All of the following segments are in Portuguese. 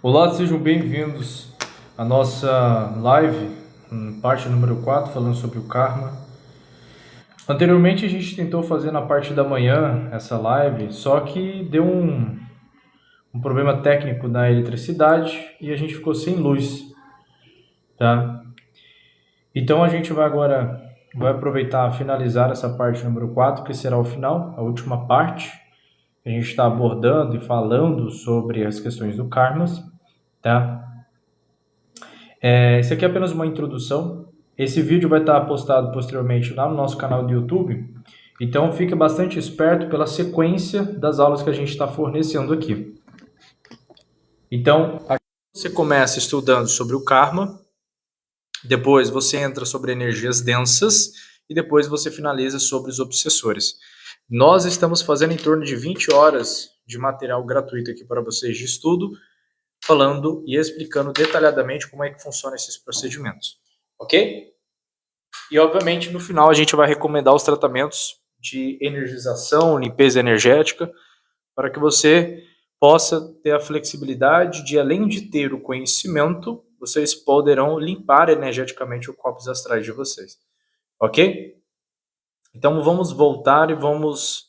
Olá, sejam bem-vindos à nossa live, parte número 4, falando sobre o karma. Anteriormente a gente tentou fazer na parte da manhã essa live, só que deu um problema técnico na eletricidade e a gente ficou sem luz, tá? Então a gente vai aproveitar finalizar essa parte número 4, que será o final, a última parte. A gente está abordando e falando sobre as questões do karmas, tá? Isso aqui é apenas uma introdução. Esse vídeo vai estar postado posteriormente lá no nosso canal do YouTube. Então fique bastante esperto pela sequência das aulas que a gente está fornecendo aqui. Então, aqui você começa estudando sobre o karma, depois você entra sobre energias densas e depois você finaliza sobre os obsessores. Nós estamos fazendo em torno de 20 horas de material gratuito aqui para vocês de estudo, falando e explicando detalhadamente como é que funcionam esses procedimentos, ok? E, obviamente, no final a gente vai recomendar os tratamentos de energização, limpeza energética, para que você possa ter a flexibilidade de, além de ter o conhecimento, vocês poderão limpar energeticamente os corpos astrais de vocês, ok? Então vamos voltar e vamos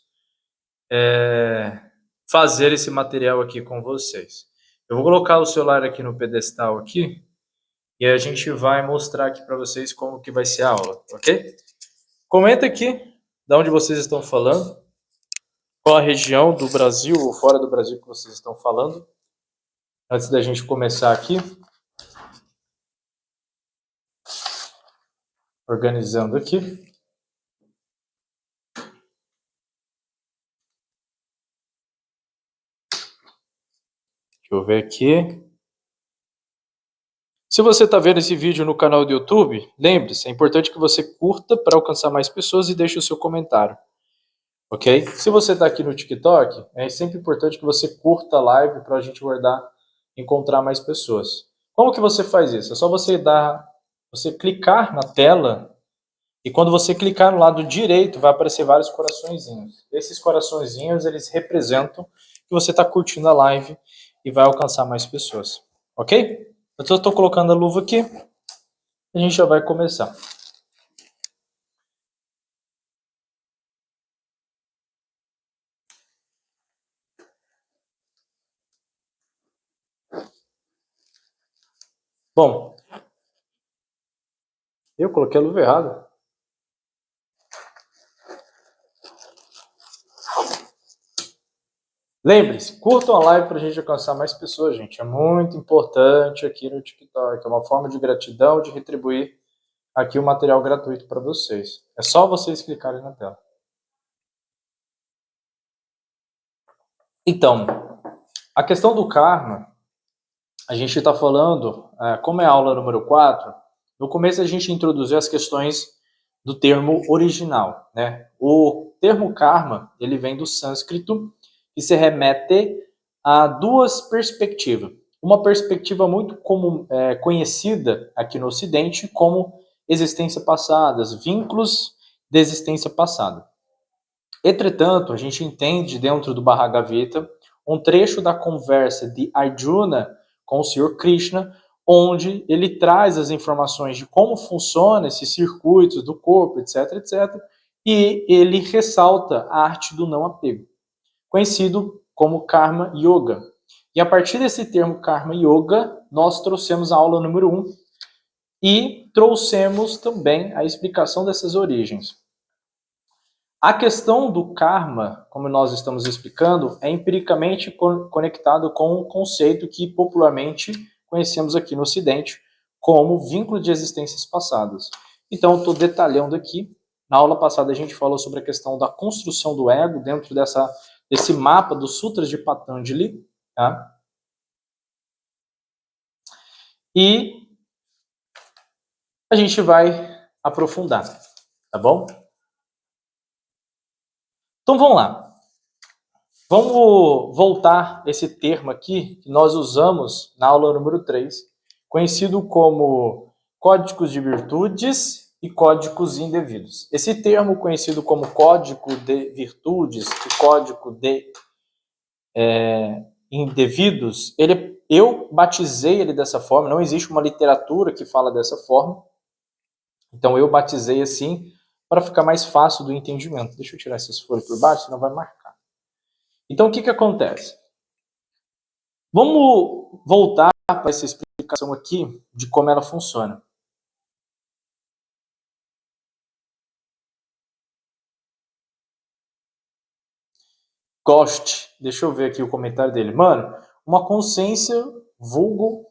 fazer esse material aqui com vocês. Eu vou colocar o celular aqui no pedestal aqui, e a gente vai mostrar aqui para vocês como que vai ser a aula, ok? Comenta aqui de onde vocês estão falando, qual a região do Brasil ou fora do Brasil que vocês estão falando. Antes da gente começar aqui, organizando aqui. Deixa eu ver aqui. Se você está vendo esse vídeo no canal do YouTube, lembre-se, é importante que você curta para alcançar mais pessoas e deixe o seu comentário. Ok? Se você está aqui no TikTok, é sempre importante que você curta a live para a gente encontrar mais pessoas. Como que você faz isso? É só você clicar na tela e quando você clicar no lado direito vai aparecer vários coraçõezinhos. Esses coraçõezinhos eles representam que você está curtindo a live e vai alcançar mais pessoas. Ok? Então eu estou colocando a luva aqui. A gente já vai começar. Bom, eu coloquei a luva errada. Lembre-se, curtam a live para a gente alcançar mais pessoas, gente. É muito importante aqui no TikTok. É uma forma de gratidão, de retribuir aqui o material gratuito para vocês. É só vocês clicarem na tela. Então, a questão do karma, a gente está falando, como é a aula número 4, no começo a gente introduziu as questões do termo original, né? O termo karma, ele vem do sânscrito e se remete a duas perspectivas. Uma perspectiva muito conhecida aqui no Ocidente como existência passada, vínculos de existência passada. Entretanto, a gente entende dentro do Bhagavad Gita um trecho da conversa de Arjuna com o Senhor Krishna, onde ele traz as informações de como funcionam esses circuitos do corpo, etc, etc, e ele ressalta a arte do não apego, conhecido como Karma Yoga. E a partir desse termo Karma Yoga, nós trouxemos a aula número 1 e trouxemos também a explicação dessas origens. A questão do karma, como nós estamos explicando, é empiricamente conectado com um conceito que popularmente conhecemos aqui no Ocidente como vínculo de existências passadas. Então, eu estou detalhando aqui. Na aula passada, a gente falou sobre a questão da construção do ego dentro desse mapa dos Sutras de Patanjali. Tá? E a gente vai aprofundar, tá bom? Então, vamos lá. Vamos voltar esse termo aqui que nós usamos na aula número 3, conhecido como códigos de virtudes e códigos indevidos. Esse termo conhecido como código de virtudes e código de indevidos, ele Eu batizei ele dessa forma, não existe uma literatura que fala dessa forma. Então eu batizei assim para ficar mais fácil do entendimento. Deixa eu tirar essas folhas por baixo, senão vai marcar. Então o que acontece? Vamos voltar para essa explicação aqui de como ela funciona. Ghost, deixa eu ver aqui o comentário dele. Mano, uma consciência vulgo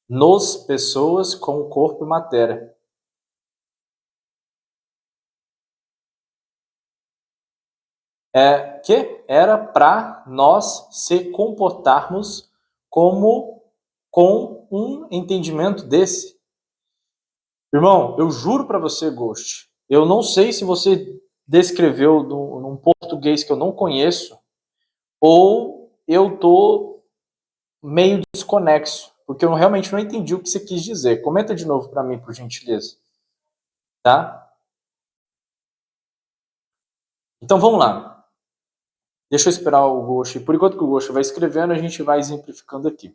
nos pessoas com corpo e matéria. Que era para nós se comportarmos como com um entendimento desse. Irmão, eu juro para você, Ghost, eu não sei se você descreveu num português que eu não conheço ou eu tô meio desconexo, porque eu realmente não entendi o que você quis dizer. Comenta de novo para mim, por gentileza. Tá? Então vamos lá. Deixa eu esperar o Ghost. Por enquanto que o Ghost vai escrevendo, a gente vai exemplificando aqui.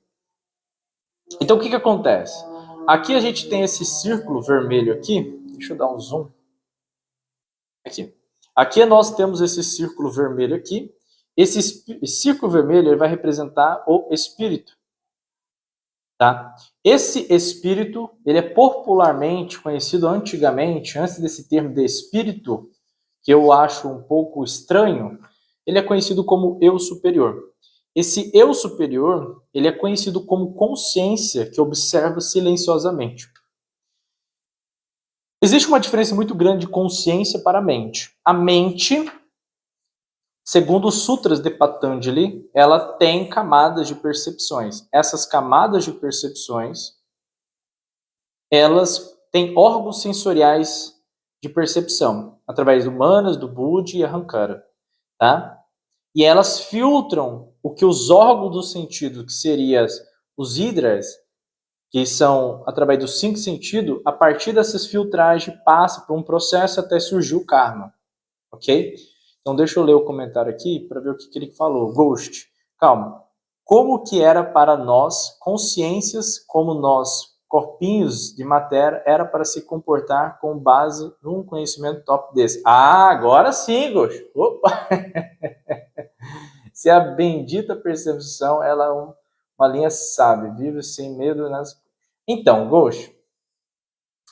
Então o que acontece? Aqui a gente tem esse círculo vermelho aqui. Deixa eu dar um zoom. Aqui nós temos esse círculo vermelho aqui. Esse círculo vermelho ele vai representar o espírito. Tá? Esse espírito ele é popularmente conhecido antigamente, antes desse termo de espírito, que eu acho um pouco estranho, ele é conhecido como eu superior. Esse eu superior, ele é conhecido como consciência que observa silenciosamente. Existe uma diferença muito grande de consciência para a mente. A mente, segundo os sutras de Patanjali, ela tem camadas de percepções. Essas camadas de percepções, elas têm órgãos sensoriais de percepção, através do manas, do buddhi e ahankara. Tá? E elas filtram o que os órgãos do sentido, que seriam os hidras, que são através dos 5 sentidos, a partir dessas filtragens passa por um processo até surgir o karma. Ok? Então deixa eu ler o comentário aqui para ver o que ele falou. Ghost, calma. Como que era para nós, consciências como nós, corpinhos de matéria, era para se comportar com base num conhecimento top desse? Ah, agora sim, Ghost. Opa! Se a bendita percepção, ela é uma linha sábia, vive sem medo. Então, Ghost,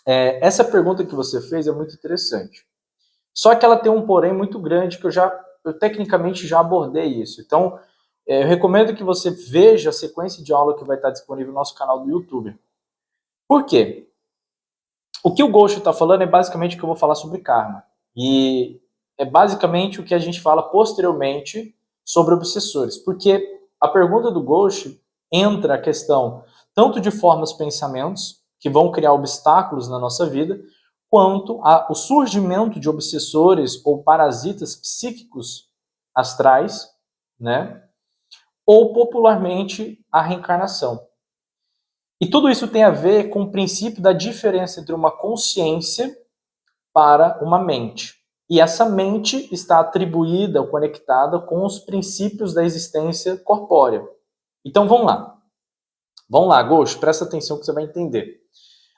essa pergunta que você fez é muito interessante. Só que ela tem um porém muito grande que eu tecnicamente já abordei isso. Então, eu recomendo que você veja a sequência de aula que vai estar disponível no nosso canal do YouTube. Por quê? O que o Ghost está falando é basicamente o que eu vou falar sobre karma. E é basicamente o que a gente fala posteriormente sobre obsessores. Porque a pergunta do Ghost entra a questão tanto de formas pensamentos, que vão criar obstáculos na nossa vida, quanto o surgimento de obsessores ou parasitas psíquicos astrais, né? Ou popularmente a reencarnação. E tudo isso tem a ver com o princípio da diferença entre uma consciência para uma mente. E essa mente está atribuída ou conectada com os princípios da existência corpórea. Então vamos lá. Vamos lá, Ghost, presta atenção que você vai entender.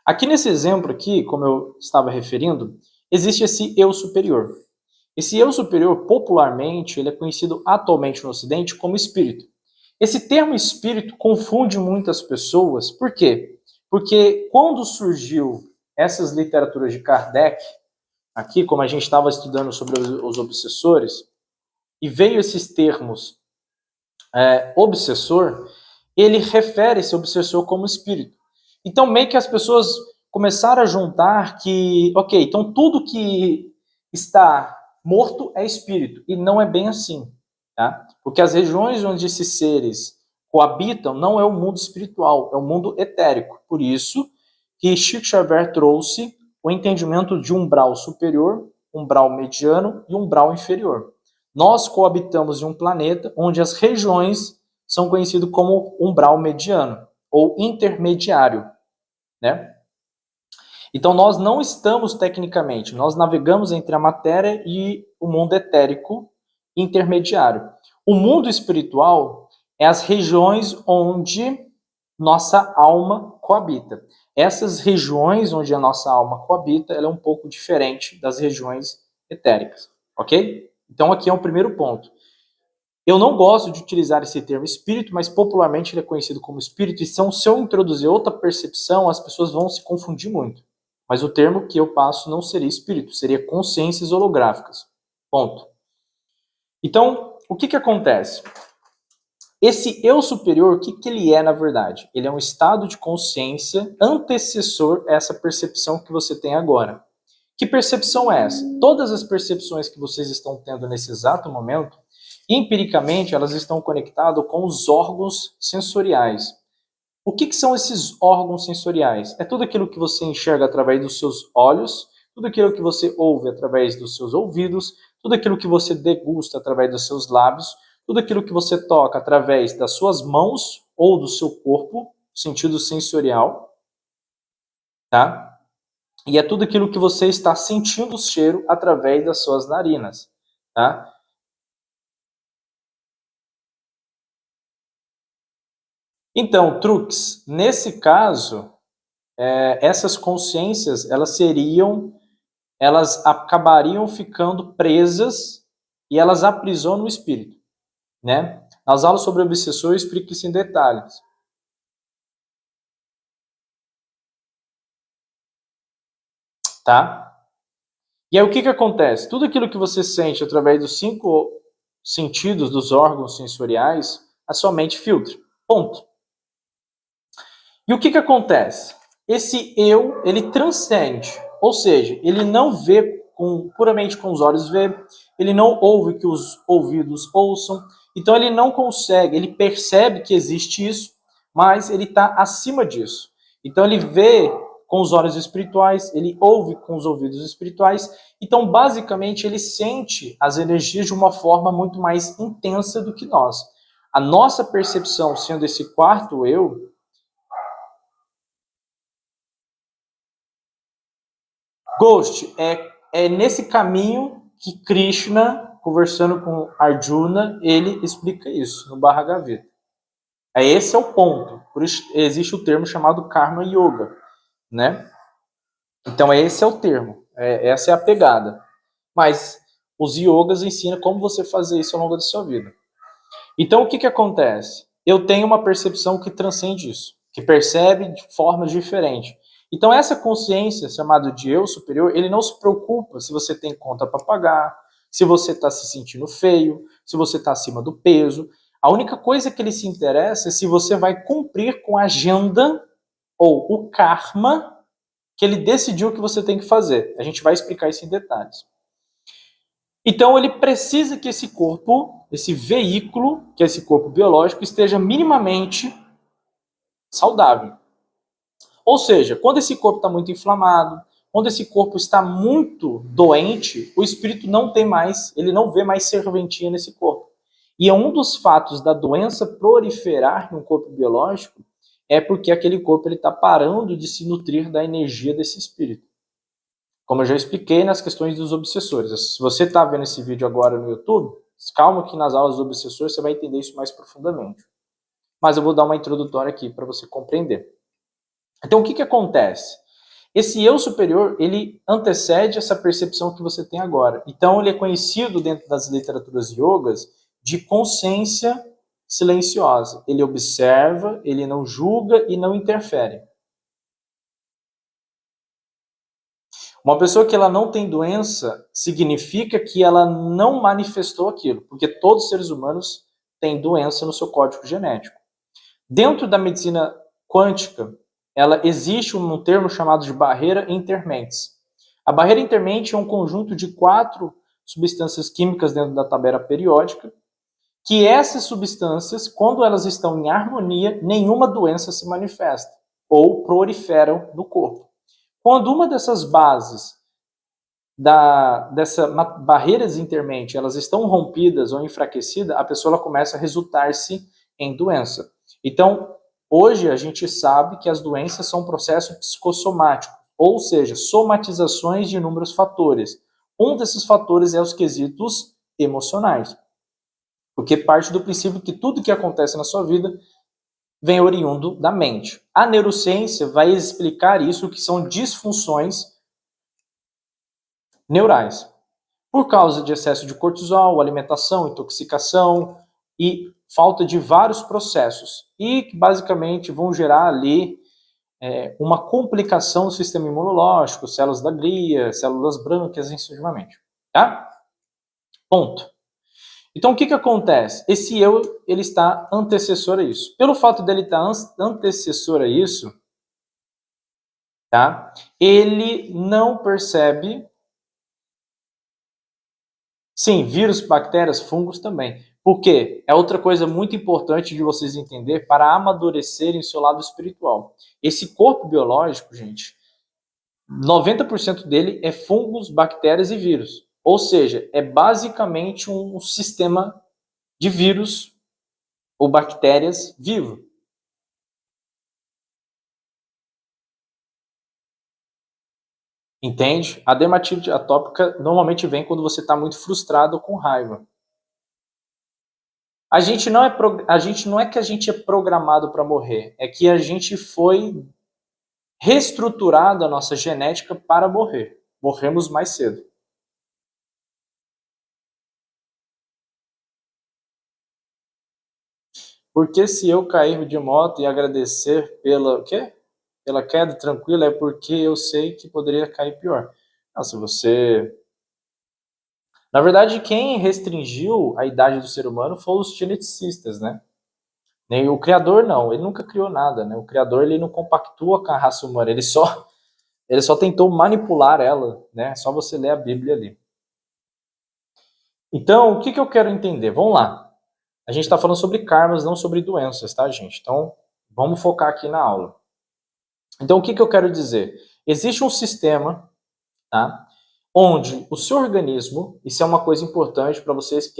Aqui nesse exemplo aqui, como eu estava referindo, existe esse eu superior. Esse eu superior, popularmente, ele é conhecido atualmente no Ocidente como espírito. Esse termo espírito confunde muitas pessoas. Por quê? Porque quando surgiu essas literaturas de Kardec, aqui, como a gente estava estudando sobre os obsessores, e veio esses termos obsessor, ele refere esse obsessor como espírito. Então, meio que as pessoas começaram a juntar que, ok, então tudo que está morto é espírito, e não é bem assim, tá? Porque as regiões onde esses seres coabitam não é o mundo espiritual, é o mundo etérico. Por isso que Chico Xavier trouxe o entendimento de umbral superior, umbral mediano e umbral inferior. Nós coabitamos em um planeta onde as regiões são conhecidas como umbral mediano ou intermediário, né? Então nós não estamos tecnicamente, nós navegamos entre a matéria e o mundo etérico intermediário. O mundo espiritual é as regiões onde nossa alma coabita. Essas regiões onde a nossa alma coabita, ela é um pouco diferente das regiões etéricas, ok? Então aqui é o primeiro ponto. Eu não gosto de utilizar esse termo espírito, mas popularmente ele é conhecido como espírito, e se eu introduzir outra percepção, as pessoas vão se confundir muito. Mas o termo que eu passo não seria espírito, seria consciências holográficas. Ponto. Então, o que acontece? Esse eu superior, o que ele é na verdade? Ele é um estado de consciência antecessor a essa percepção que você tem agora. Que percepção é essa? Todas as percepções que vocês estão tendo nesse exato momento, empiricamente, elas estão conectadas com os órgãos sensoriais. O que são esses órgãos sensoriais? É tudo aquilo que você enxerga através dos seus olhos, tudo aquilo que você ouve através dos seus ouvidos, tudo aquilo que você degusta através dos seus lábios, tudo aquilo que você toca através das suas mãos ou do seu corpo, sentido sensorial, tá? E é tudo aquilo que você está sentindo o cheiro através das suas narinas, tá? Então, Trux, nesse caso, essas consciências, elas acabariam ficando presas e elas aprisionam o espírito, né? Nas aulas sobre obsessor eu explico isso em detalhes. Tá? E aí o que acontece? Tudo aquilo que você sente através dos 5 sentidos dos órgãos sensoriais, a sua mente filtra. Ponto. E o que acontece? Esse eu, ele transcende, ou seja, ele não vê puramente com os olhos vê, ele não ouve que os ouvidos ouçam, então ele não consegue, ele percebe que existe isso, mas ele está acima disso. Então ele vê com os olhos espirituais, ele ouve com os ouvidos espirituais, então basicamente ele sente as energias de uma forma muito mais intensa do que nós. A nossa percepção, sendo esse quarto eu, Ghost, é nesse caminho que Krishna, conversando com Arjuna, ele explica isso no Bhagavad Gita. Esse é o ponto. Por isso existe o termo chamado Karma Yoga, né? Então esse é o termo, essa é a pegada. Mas os yogas ensinam como você fazer isso ao longo da sua vida. Então o que acontece? Eu tenho uma percepção que transcende isso, que percebe de formas diferentes. Então essa consciência, chamada de eu superior, ele não se preocupa se você tem conta para pagar, se você está se sentindo feio, se você está acima do peso. A única coisa que ele se interessa é se você vai cumprir com a agenda ou o karma que ele decidiu que você tem que fazer. A gente vai explicar isso em detalhes. Então ele precisa que esse corpo, esse veículo, que é esse corpo biológico, esteja minimamente saudável. Ou seja, quando esse corpo está muito inflamado, quando esse corpo está muito doente, o espírito não tem mais, ele não vê mais serventia nesse corpo. E é um dos fatos da doença proliferar no corpo biológico é porque aquele corpo está parando de se nutrir da energia desse espírito. Como eu já expliquei nas questões dos obsessores. Se você está vendo esse vídeo agora no YouTube, calma que nas aulas do obsessor você vai entender isso mais profundamente. Mas eu vou dar uma introdutória aqui para você compreender. Então, o que acontece? Esse eu superior, ele antecede essa percepção que você tem agora. Então, ele é conhecido dentro das literaturas yogas de consciência silenciosa. Ele observa, ele não julga e não interfere. Uma pessoa que ela não tem doença significa que ela não manifestou aquilo, porque todos os seres humanos têm doença no seu código genético. Dentro da medicina quântica, existe um termo chamado de barreira intermentes. A barreira intermente é um conjunto de 4 substâncias químicas dentro da tabela periódica, que essas substâncias, quando elas estão em harmonia, nenhuma doença se manifesta ou proliferam no corpo. Quando uma dessas bases, dessa barreiras intermentes, elas estão rompidas ou enfraquecidas, a pessoa começa a resultar-se em doença. Então, hoje a gente sabe que as doenças são um processo psicossomático, ou seja, somatizações de inúmeros fatores. Um desses fatores é os quesitos emocionais. Porque parte do princípio que tudo que acontece na sua vida vem oriundo da mente. A neurociência vai explicar isso, que são disfunções neurais. Por causa de excesso de cortisol, alimentação, intoxicação e falta de vários processos. E que basicamente vão gerar ali uma complicação do sistema imunológico, células da glia, células brancas, e sucessivamente. Tá? Ponto. Então, o que acontece? Esse eu, ele está antecessor a isso. Pelo fato dele estar antecessor a isso, tá? Ele não percebe. Sim, vírus, bactérias, fungos também. Por quê? É outra coisa muito importante de vocês entender para amadurecerem o seu lado espiritual. Esse corpo biológico, gente, 90% dele é fungos, bactérias e vírus. Ou seja, é basicamente um sistema de vírus ou bactérias vivo. Entende? A dermatite atópica normalmente vem quando você está muito frustrado ou com raiva. A gente não é que a gente é programado para morrer, é que a gente foi reestruturado a nossa genética para morrer. Morremos mais cedo. Porque se eu cair de moto e agradecer pela quê? Pela queda tranquila, é porque eu sei que poderia cair pior. Não, se você... Na verdade, quem restringiu a idade do ser humano foram os geneticistas, né? Nem o criador não, ele nunca criou nada, né? O criador ele não compactua com a raça humana, ele só tentou manipular ela, né? Só você ler a Bíblia ali. Então, o que eu quero entender? Vamos lá. A gente está falando sobre karmas, não sobre doenças, tá, gente? Então, vamos focar aqui na aula. Então, o que eu quero dizer? Existe um sistema, tá? Onde o seu organismo, isso é uma coisa importante para vocês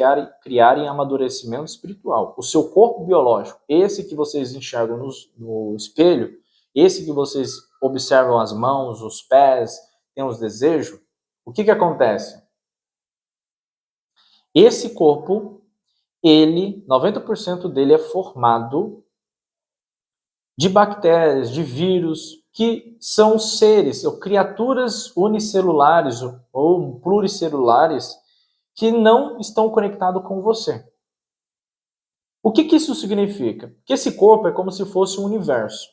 criarem amadurecimento espiritual. O seu corpo biológico, esse que vocês enxergam no espelho, esse que vocês observam as mãos, os pés, têm os desejos, o que acontece? Esse corpo, ele, 90% dele é formado de bactérias, de vírus, que são seres ou criaturas unicelulares ou pluricelulares que não estão conectados com você. O que isso significa? Que esse corpo é como se fosse um universo.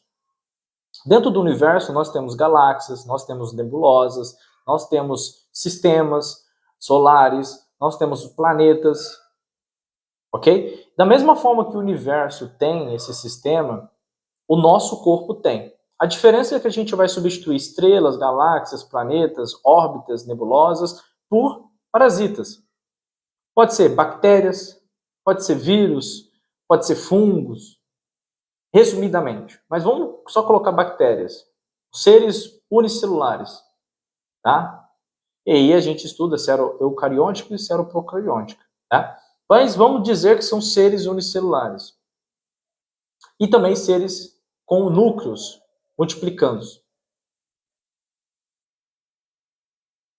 Dentro do universo nós temos galáxias, nós temos nebulosas, nós temos sistemas solares, nós temos planetas, ok? Da mesma forma que o universo tem esse sistema, o nosso corpo tem. A diferença é que a gente vai substituir estrelas, galáxias, planetas, órbitas, nebulosas por parasitas. Pode ser bactérias, pode ser vírus, pode ser fungos, resumidamente. Mas vamos só colocar bactérias, seres unicelulares, tá? E aí a gente estuda eucariótica e procarionte, tá? Mas vamos dizer que são seres unicelulares. E também seres com núcleos multiplicando.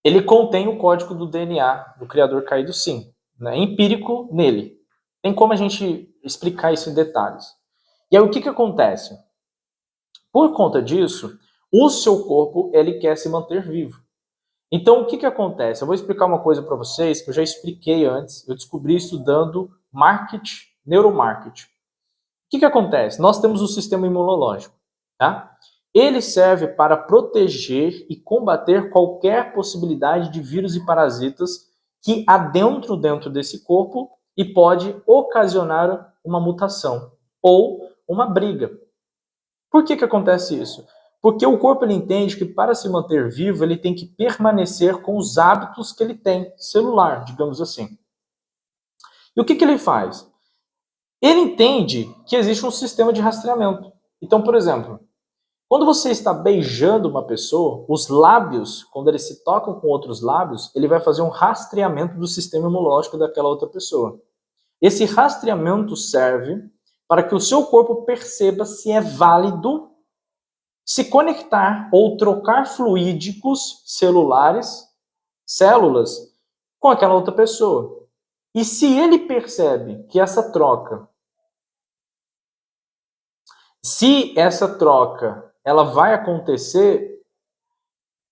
Ele contém o código do DNA do criador caído, sim. Né? Empírico nele. Tem como a gente explicar isso em detalhes. E aí o que acontece? Por conta disso, o seu corpo ele quer se manter vivo. Então o que acontece? Eu vou explicar uma coisa para vocês que eu já expliquei antes. Eu descobri estudando neuromarketing. O que acontece? Nós temos o sistema imunológico, tá? Ele serve para proteger e combater qualquer possibilidade de vírus e parasitas que adentram dentro desse corpo e pode ocasionar uma mutação ou uma briga. Por que acontece isso? Porque o corpo ele entende que para se manter vivo ele tem que permanecer com os hábitos que ele tem, celular, digamos assim. E o que ele faz? Ele entende que existe um sistema de rastreamento. Então, por exemplo, quando você está beijando uma pessoa, os lábios, quando eles se tocam com outros lábios, ele vai fazer um rastreamento do sistema imunológico daquela outra pessoa. Esse rastreamento serve para que o seu corpo perceba se é válido se conectar ou trocar fluídicos celulares, células, com aquela outra pessoa. E se ele percebe que essa troca, se essa troca ela vai acontecer,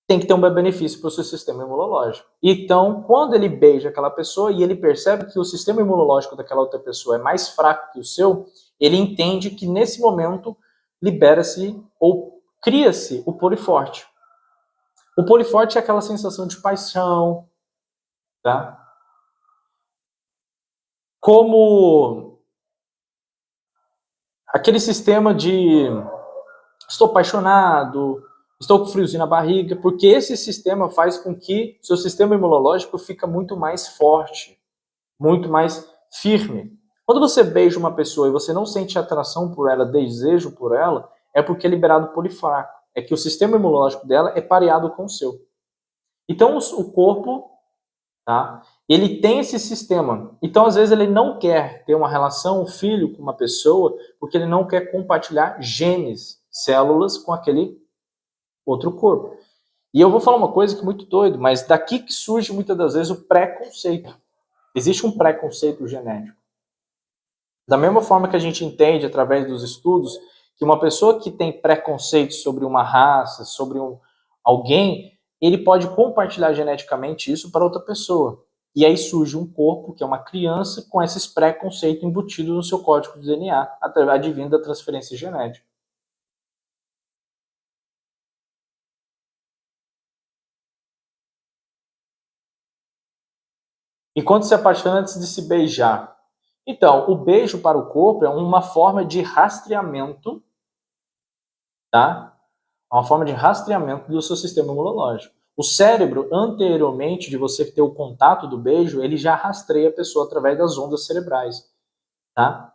tem que ter um benefício para o seu sistema imunológico. Então, quando ele beija aquela pessoa e ele percebe que o sistema imunológico daquela outra pessoa é mais fraco que o seu, ele entende que nesse momento libera-se ou cria-se o poliforte. O poliforte é aquela sensação de paixão, tá? Como aquele sistema de estou apaixonado, estou com friozinho na barriga, porque esse sistema faz com que seu sistema imunológico fica muito mais forte, muito mais firme. Quando você beija uma pessoa e você não sente atração por ela, desejo por ela, é porque é liberado polifraco. É que o sistema imunológico dela é pareado com o seu. Então o corpo, tá? Ele tem esse sistema. Então, às vezes, ele não quer ter uma relação, um filho com uma pessoa, porque ele não quer compartilhar genes, células com aquele outro corpo. E eu vou falar uma coisa que é muito doido, mas daqui que surge muitas das vezes o preconceito. Existe um preconceito genético. Da mesma forma que a gente entende através dos estudos que uma pessoa que tem preconceito sobre uma raça, sobre alguém, ele pode compartilhar geneticamente isso para outra pessoa. E aí surge um corpo, que é uma criança, com esses preconceitos embutidos no seu código de DNA, advindo da transferência genética. E quando se apaixona antes de se beijar? Então, o beijo para o corpo é uma forma de rastreamento, tá? É uma forma de rastreamento do seu sistema imunológico. O cérebro, anteriormente de você ter o contato do beijo, ele já rastreia a pessoa através das ondas cerebrais, tá?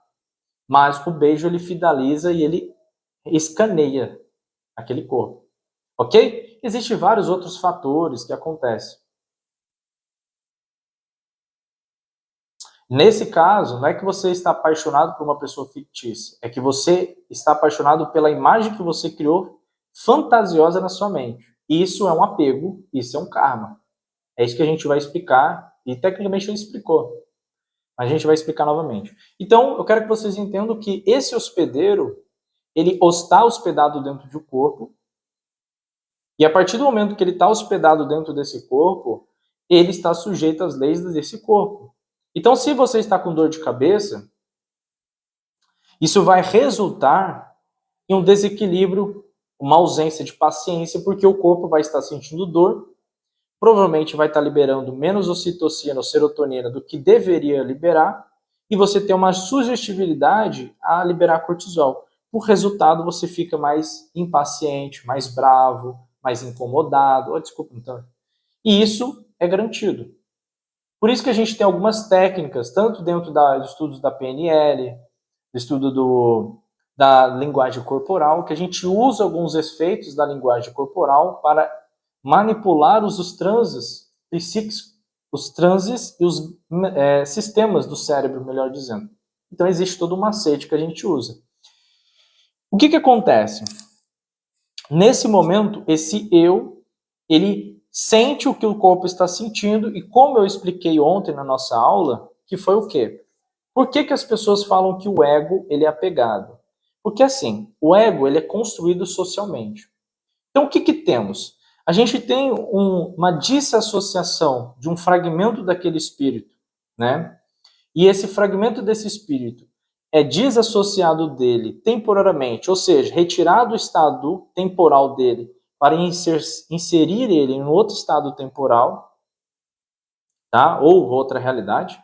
Mas o beijo, ele fideliza e ele escaneia aquele corpo, ok? Existem vários outros fatores que acontecem. Nesse caso, não é que você está apaixonado por uma pessoa fictícia, é que você está apaixonado pela imagem que você criou fantasiosa na sua mente. Isso é um apego, isso é um karma. É isso que a gente vai explicar, e tecnicamente ele explicou. A gente vai explicar novamente. Então, eu quero que vocês entendam que esse hospedeiro, ele está hospedado dentro de um corpo, e a partir do momento que ele está hospedado dentro desse corpo, ele está sujeito às leis desse corpo. Então, se você está com dor de cabeça, isso vai resultar em um desequilíbrio, uma ausência de paciência, porque o corpo vai estar sentindo dor, provavelmente vai estar liberando menos ocitocina ou serotonina do que deveria liberar, e você tem uma sugestibilidade a liberar cortisol. Por resultado, você fica mais impaciente, mais bravo, mais incomodado. Oh, desculpa, então. E isso é garantido. Por isso que a gente tem algumas técnicas, tanto dentro dos estudos da PNL, do estudo da linguagem corporal, que a gente usa alguns efeitos da linguagem corporal para manipular os transes psíquicos, os transes e os sistemas do cérebro, melhor dizendo. Então existe todo um macete que a gente usa. O que acontece? Nesse momento, esse eu, ele sente o que o corpo está sentindo, e como eu expliquei ontem na nossa aula, que foi o quê? Por que as pessoas falam que o ego ele é apegado? Porque assim, o ego ele é construído socialmente. Então o que temos? A gente tem uma desassociação de um fragmento daquele espírito, né? E esse fragmento desse espírito é desassociado dele temporariamente, ou seja, retirado do estado temporal dele para inserir ele em outro estado temporal, tá? Ou outra realidade,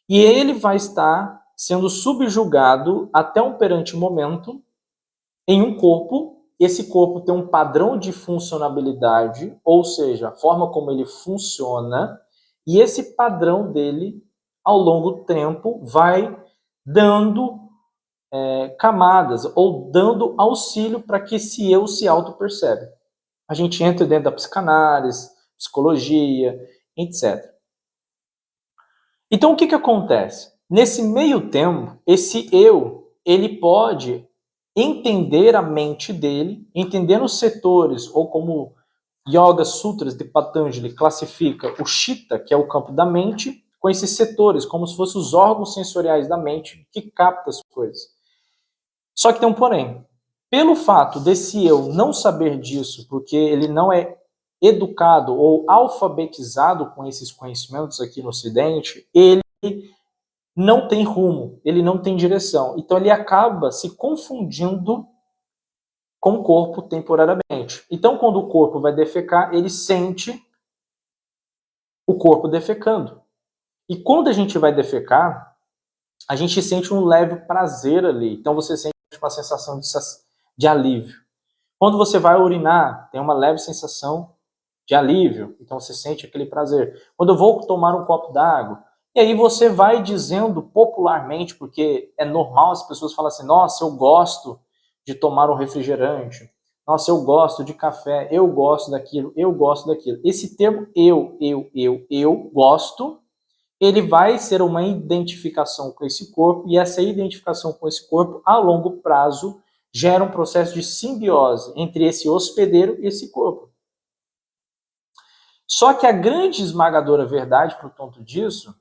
e ele vai estar sendo subjugado até um perante momento em um corpo. Esse corpo tem um padrão de funcionabilidade, ou seja, a forma como ele funciona, e esse padrão dele, ao longo do tempo, vai dando camadas, ou dando auxílio para que esse eu se auto-percebe. A gente entra dentro da psicanálise, psicologia, etc. Então, o que acontece? Nesse meio tempo, esse eu, ele pode entender a mente dele, entendendo os setores, ou como Yoga Sutras de Patanjali classifica o Chitta, que é o campo da mente, com esses setores, como se fossem os órgãos sensoriais da mente que captam as coisas. Só que tem um porém. Pelo fato desse eu não saber disso, porque ele não é educado ou alfabetizado com esses conhecimentos aqui no Ocidente, ele não tem rumo, ele não tem direção. Então ele acaba se confundindo com o corpo temporariamente. Então quando o corpo vai defecar, ele sente o corpo defecando. E quando a gente vai defecar, a gente sente um leve prazer ali. Então você sente uma sensação de alívio. Quando você vai urinar, tem uma leve sensação de alívio. Então você sente aquele prazer. Quando eu vou tomar um copo d'água, e aí você vai dizendo popularmente, porque é normal as pessoas falam assim, nossa, eu gosto de tomar um refrigerante. Nossa, eu gosto de café, eu gosto daquilo, eu gosto daquilo. Esse termo eu gosto, ele vai ser uma identificação com esse corpo, e essa identificação com esse corpo, a longo prazo, gera um processo de simbiose entre esse hospedeiro e esse corpo. Só que a grande esmagadora verdade, por conta disso,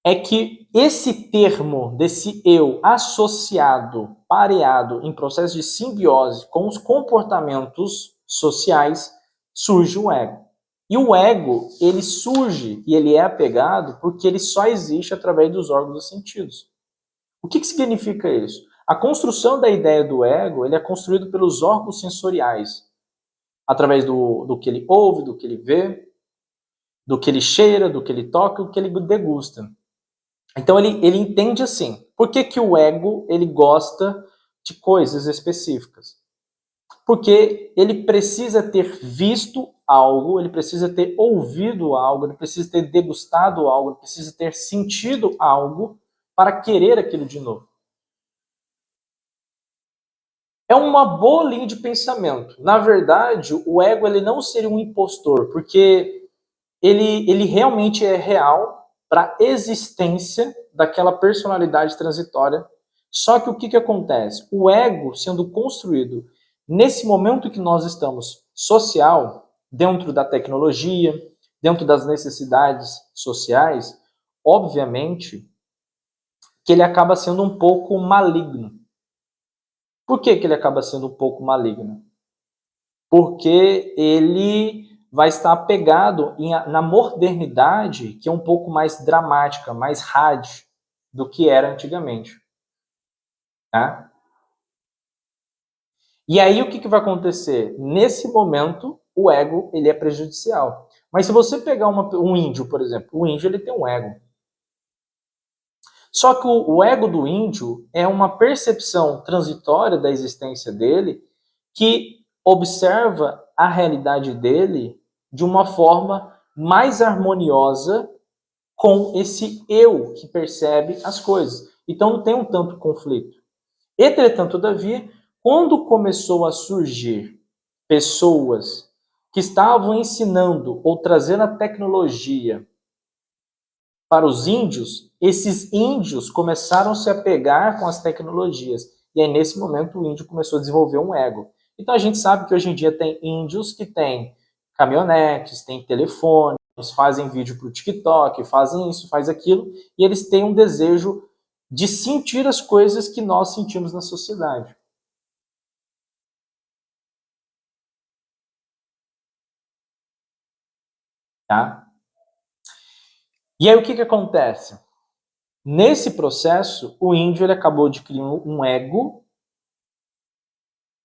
é que esse termo desse eu associado, pareado em processo de simbiose com os comportamentos sociais, surge o ego. E o ego, ele surge e ele é apegado porque ele só existe através dos órgãos dos sentidos. O que significa isso? A construção da ideia do ego, ele é construído pelos órgãos sensoriais, através do que ele ouve, do que ele vê, do que ele cheira, do que ele toca, do que ele degusta. Então ele entende assim, por que o ego ele gosta de coisas específicas? Porque ele precisa ter visto algo, ele precisa ter ouvido algo, ele precisa ter degustado algo, ele precisa ter sentido algo para querer aquilo de novo. É uma boa linha de pensamento. Na verdade, o ego ele não seria um impostor, porque ele realmente é real para a existência daquela personalidade transitória. Só que o que acontece? O ego sendo construído nesse momento que nós estamos social, dentro da tecnologia, dentro das necessidades sociais, obviamente que ele acaba sendo um pouco maligno. Por que ele acaba sendo um pouco maligno? Porque ele vai estar apegado na modernidade, que é um pouco mais dramática, mais hard do que era antigamente. Tá? E aí o que vai acontecer? Nesse momento, o ego ele é prejudicial. Mas se você pegar um índio, por exemplo, o índio ele tem um ego. Só que o ego do índio é uma percepção transitória da existência dele que observa a realidade dele de uma forma mais harmoniosa com esse eu que percebe as coisas. Então não tem um tanto conflito. Entretanto, todavia, quando começou a surgir pessoas que estavam ensinando ou trazendo a tecnologia para os índios, esses índios começaram a se apegar com as tecnologias. E aí, nesse momento, o índio começou a desenvolver um ego. Então, a gente sabe que hoje em dia tem índios que têm caminhonetes, têm telefones, fazem vídeo para o TikTok, fazem isso, fazem aquilo, e eles têm um desejo de sentir as coisas que nós sentimos na sociedade. Tá? E aí o que acontece? Nesse processo, o índio ele acabou adquirindo um ego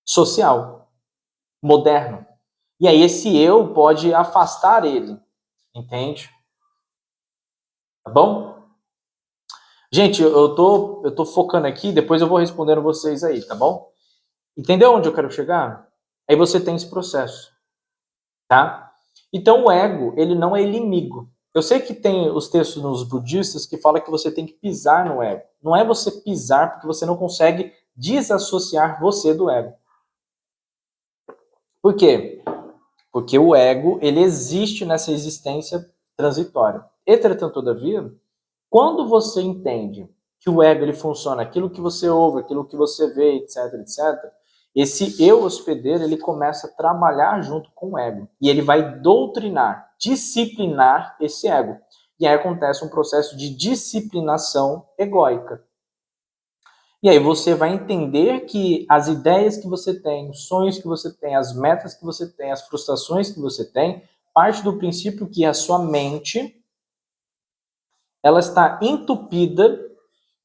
social, moderno. E aí esse eu pode afastar ele, entende? Tá bom? Gente, eu tô focando aqui, depois eu vou respondendo vocês aí, tá bom? Entendeu onde eu quero chegar? Aí você tem esse processo, tá? Então o ego, ele não é inimigo. Eu sei que tem os textos nos budistas que falam que você tem que pisar no ego. Não é você pisar porque você não consegue desassociar você do ego. Por quê? Porque o ego, ele existe nessa existência transitória. Entretanto, todavia, quando você entende que o ego ele funciona, aquilo que você ouve, aquilo que você vê, etc, etc, esse eu hospedeiro, ele começa a trabalhar junto com o ego. E ele vai doutrinar, disciplinar esse ego. E aí acontece um processo de disciplinação egóica. E aí você vai entender que as ideias que você tem, os sonhos que você tem, as metas que você tem, as frustrações que você tem, parte do princípio que a sua mente, ela está entupida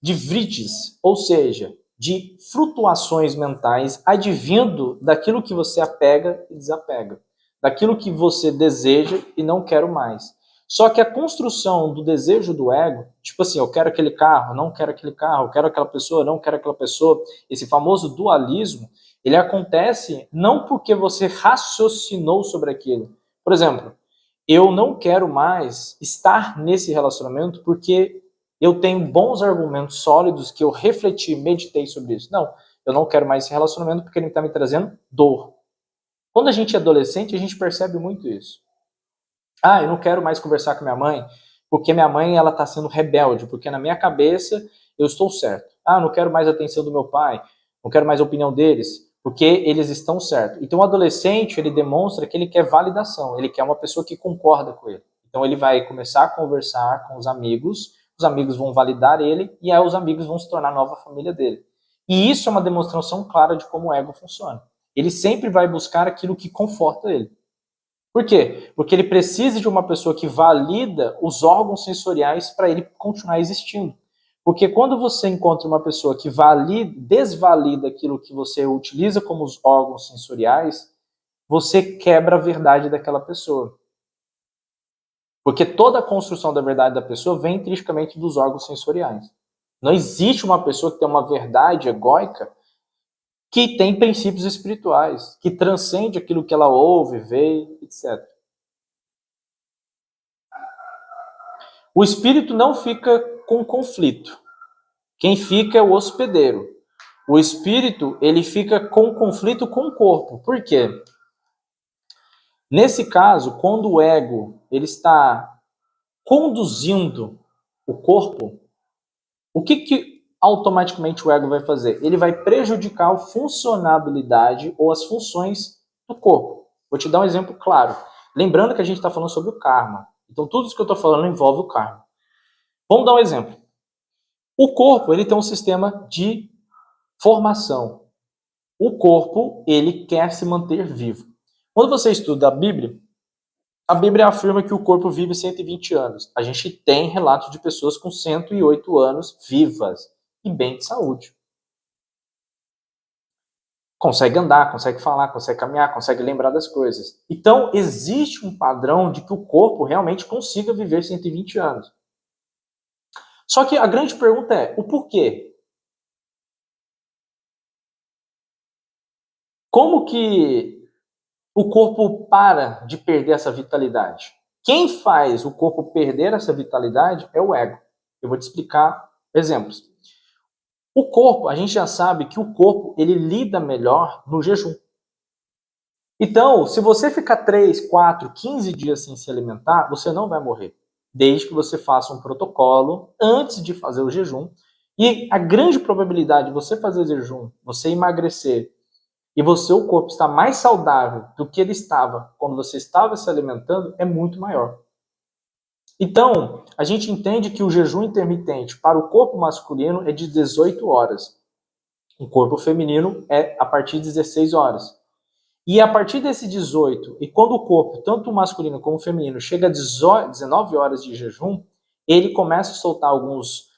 de vritis, ou seja, de flutuações mentais advindo daquilo que você apega e desapega, daquilo que você deseja e não quero mais. Só que a construção do desejo do ego, tipo assim, eu quero aquele carro, não quero aquele carro, eu quero aquela pessoa, não quero aquela pessoa, esse famoso dualismo, ele acontece não porque você raciocinou sobre aquilo. Por exemplo, eu não quero mais estar nesse relacionamento porque eu tenho bons argumentos sólidos que eu refleti, meditei sobre isso. Não, eu não quero mais esse relacionamento porque ele está me trazendo dor. Quando a gente é adolescente, a gente percebe muito isso. Ah, eu não quero mais conversar com minha mãe porque minha mãe ela está sendo rebelde, porque na minha cabeça eu estou certo. Ah, não quero mais a atenção do meu pai, não quero mais a opinião deles, porque eles estão certos. Então o adolescente, ele demonstra que ele quer validação, ele quer uma pessoa que concorda com ele. Então ele vai começar a conversar com os amigos vão validar ele, e aí os amigos vão se tornar a nova família dele. E isso é uma demonstração clara de como o ego funciona. Ele sempre vai buscar aquilo que conforta ele. Por quê? Porque ele precisa de uma pessoa que valida os órgãos sensoriais para ele continuar existindo. Porque quando você encontra uma pessoa que desvalida aquilo que você utiliza como os órgãos sensoriais, você quebra a verdade daquela pessoa. Porque toda a construção da verdade da pessoa vem intrinsecamente dos órgãos sensoriais. Não existe uma pessoa que tem uma verdade egóica que tem princípios espirituais, que transcende aquilo que ela ouve, vê, etc. O espírito não fica com conflito. Quem fica é o hospedeiro. O espírito, ele fica com conflito com o corpo. Por quê? Nesse caso, quando o ego ele está conduzindo o corpo, o que automaticamente o ego vai fazer? Ele vai prejudicar a funcionabilidade ou as funções do corpo. Vou te dar um exemplo claro. Lembrando que a gente está falando sobre o karma. Então, tudo isso que eu estou falando envolve o karma. Vamos dar um exemplo. O corpo ele tem um sistema de formação. O corpo ele quer se manter vivo. Quando você estuda a Bíblia afirma que o corpo vive 120 anos. A gente tem relatos de pessoas com 108 anos vivas e bem de saúde. Consegue andar, consegue falar, consegue caminhar, consegue lembrar das coisas. Então, existe um padrão de que o corpo realmente consiga viver 120 anos. Só que a grande pergunta é, o porquê? Como que o corpo para de perder essa vitalidade? Quem faz o corpo perder essa vitalidade é o ego. Eu vou te explicar exemplos. O corpo, a gente já sabe que o corpo ele lida melhor no jejum. Então, se você ficar 3, 4, 15 dias sem se alimentar, você não vai morrer. Desde que você faça um protocolo antes de fazer o jejum. E a grande probabilidade de você fazer jejum, você emagrecer e o corpo está mais saudável do que ele estava quando você estava se alimentando é muito maior. Então, a gente entende que o jejum intermitente para o corpo masculino é de 18 horas. O corpo feminino é a partir de 16 horas. E a partir desse 18, e quando o corpo, tanto o masculino como o feminino, chega a 19 horas de jejum, ele começa a soltar alguns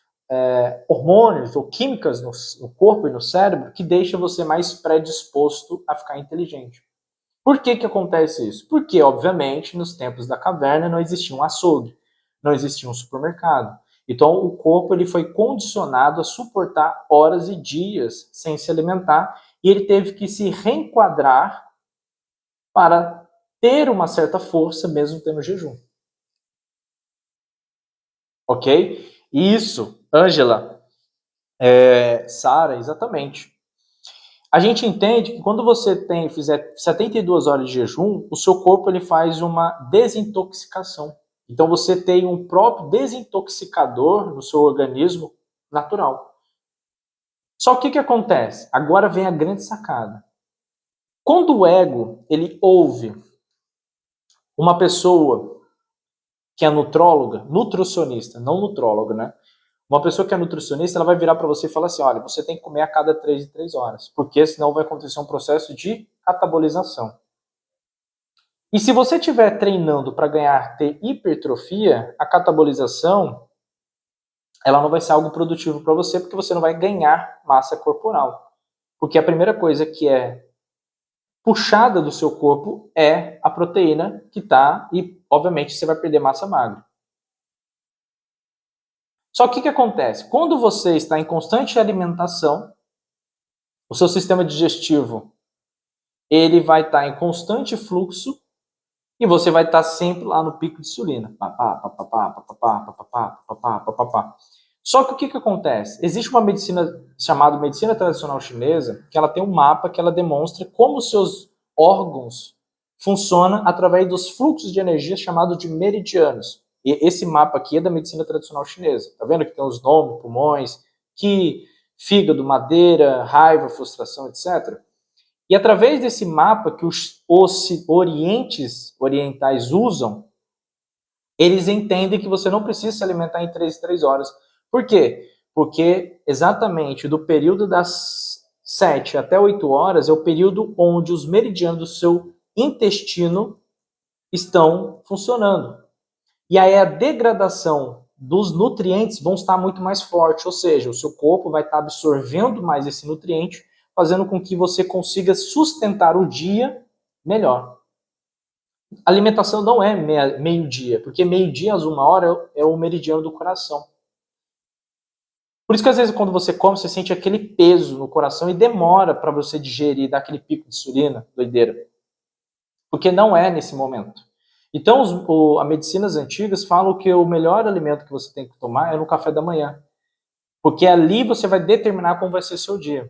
hormônios ou químicas no corpo e no cérebro que deixa você mais predisposto a ficar inteligente. Por que acontece isso? Porque, obviamente, nos tempos da caverna não existia um açougue, não existia um supermercado. Então, o corpo ele foi condicionado a suportar horas e dias sem se alimentar e ele teve que se reenquadrar para ter uma certa força mesmo tendo jejum. Ok? Isso, Ângela, Sara, exatamente. A gente entende que quando você fizer 72 horas de jejum, o seu corpo ele faz uma desintoxicação. Então você tem um próprio desintoxicador no seu organismo natural. Só que o que acontece? Agora vem a grande sacada. Quando o ego ele ouve uma pessoa que é nutróloga, nutricionista, não nutróloga, né? Uma pessoa que é nutricionista, ela vai virar para você e falar assim, olha, você tem que comer a cada 3 em 3 horas, porque senão vai acontecer um processo de catabolização. E se você estiver treinando para ter hipertrofia, a catabolização ela não vai ser algo produtivo para você, porque você não vai ganhar massa corporal. Porque a primeira coisa que é puxada do seu corpo é a proteína que está, e obviamente você vai perder massa magra. Só que o que acontece? Quando você está em constante alimentação, o seu sistema digestivo ele vai estar em constante fluxo e você vai estar sempre lá no pico de insulina. Só que o que acontece? Existe uma medicina chamada medicina tradicional chinesa, que ela tem um mapa que ela demonstra como os seus órgãos funcionam através dos fluxos de energia chamados de meridianos. E esse mapa aqui é da medicina tradicional chinesa. Tá vendo que tem os nomes, pulmões, que fígado, madeira, raiva, frustração, etc. E através desse mapa que os orientais usam, eles entendem que você não precisa se alimentar em 3 horas. Por quê? Porque exatamente do período das 7 até 8 horas é o período onde os meridianos do seu intestino estão funcionando. E aí a degradação dos nutrientes vão estar muito mais forte, ou seja, o seu corpo vai estar absorvendo mais esse nutriente, fazendo com que você consiga sustentar o dia melhor. A alimentação não é meio-dia, porque meio-dia às 1 hora é o meridiano do coração. Por isso que às vezes quando você come, você sente aquele peso no coração e demora para você digerir, dar aquele pico de insulina, doideira. Porque não é nesse momento. Então, as medicinas antigas falam que o melhor alimento que você tem que tomar é no café da manhã. Porque ali você vai determinar como vai ser seu dia.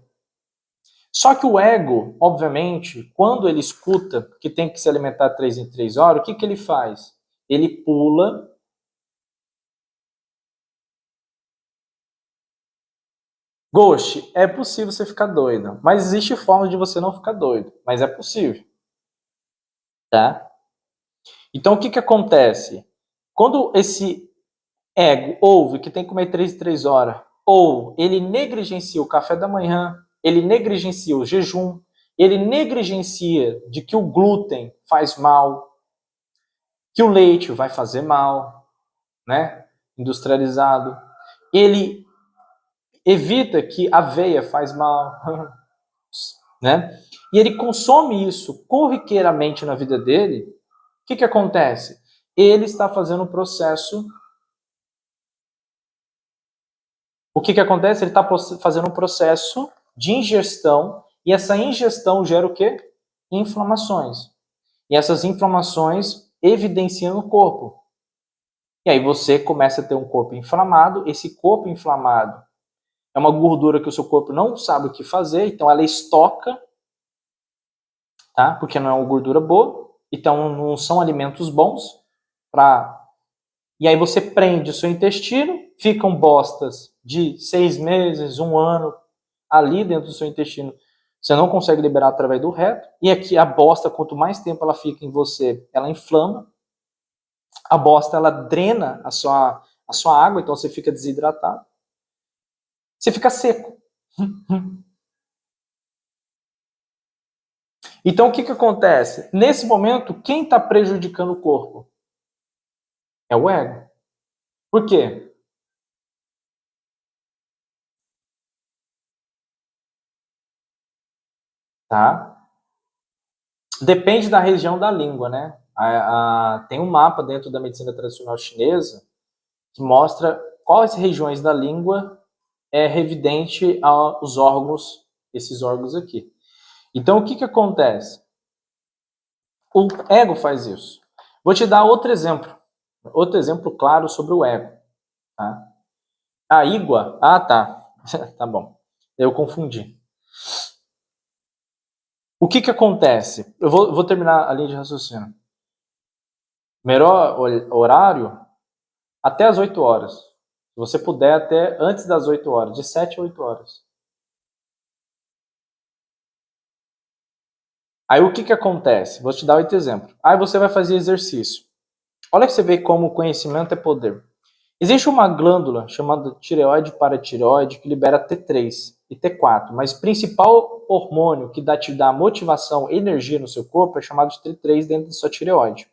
Só que o ego, obviamente, quando ele escuta que tem que se alimentar 3 em 3 horas, o que ele faz? Ele pula. Ghost, é possível você ficar doido, mas existe forma de você não ficar doido, mas é possível. Tá? Então, o que acontece? Quando esse ego ouve que tem que comer 3 em 3 horas, ou ele negligencia o café da manhã, ele negligencia o jejum, ele negligencia de que o glúten faz mal, que o leite vai fazer mal, né? Industrializado. Ele evita que a aveia faz mal, né? E ele consome isso corriqueiramente na vida dele. O que acontece? Ele está fazendo um processo. O que acontece? Ele está fazendo um processo de ingestão e essa ingestão gera o quê? Inflamações. E essas inflamações evidenciam no corpo. E aí você começa a ter um corpo inflamado. Esse corpo inflamado é uma gordura que o seu corpo não sabe o que fazer, então ela estoca, tá? Porque não é uma gordura boa, então não são alimentos bons para. E aí você prende o seu intestino, ficam bostas de 6 meses, 1 ano ali dentro do seu intestino. Você não consegue liberar através do reto. E aqui a bosta, quanto mais tempo ela fica em você, ela inflama. A bosta, ela drena a sua água, então você fica desidratado. Você fica seco. Então o que acontece? Nesse momento, quem está prejudicando o corpo? É o ego. Por quê? Tá? Depende da região da língua, né? Tem um mapa dentro da medicina tradicional chinesa que mostra quais regiões da língua é revidente aos órgãos, esses órgãos aqui. Então, o que acontece? O ego faz isso. Vou te dar outro exemplo claro sobre o ego. Tá? A ígua, tá, tá bom, eu confundi. O que acontece? Eu vou terminar a linha de raciocínio. Melhor horário, até as 8 horas. Se você puder, até antes das 8 horas, de 7 a 8 horas. Aí o que que acontece? Vou te dar outro exemplo. Aí você vai fazer exercício. Olha que você vê como o conhecimento é poder. Existe uma glândula chamada tireoide paratireoide que libera T3 e T4, mas o principal hormônio que te dá motivação e energia no seu corpo é chamado de T3 dentro da sua tireoide.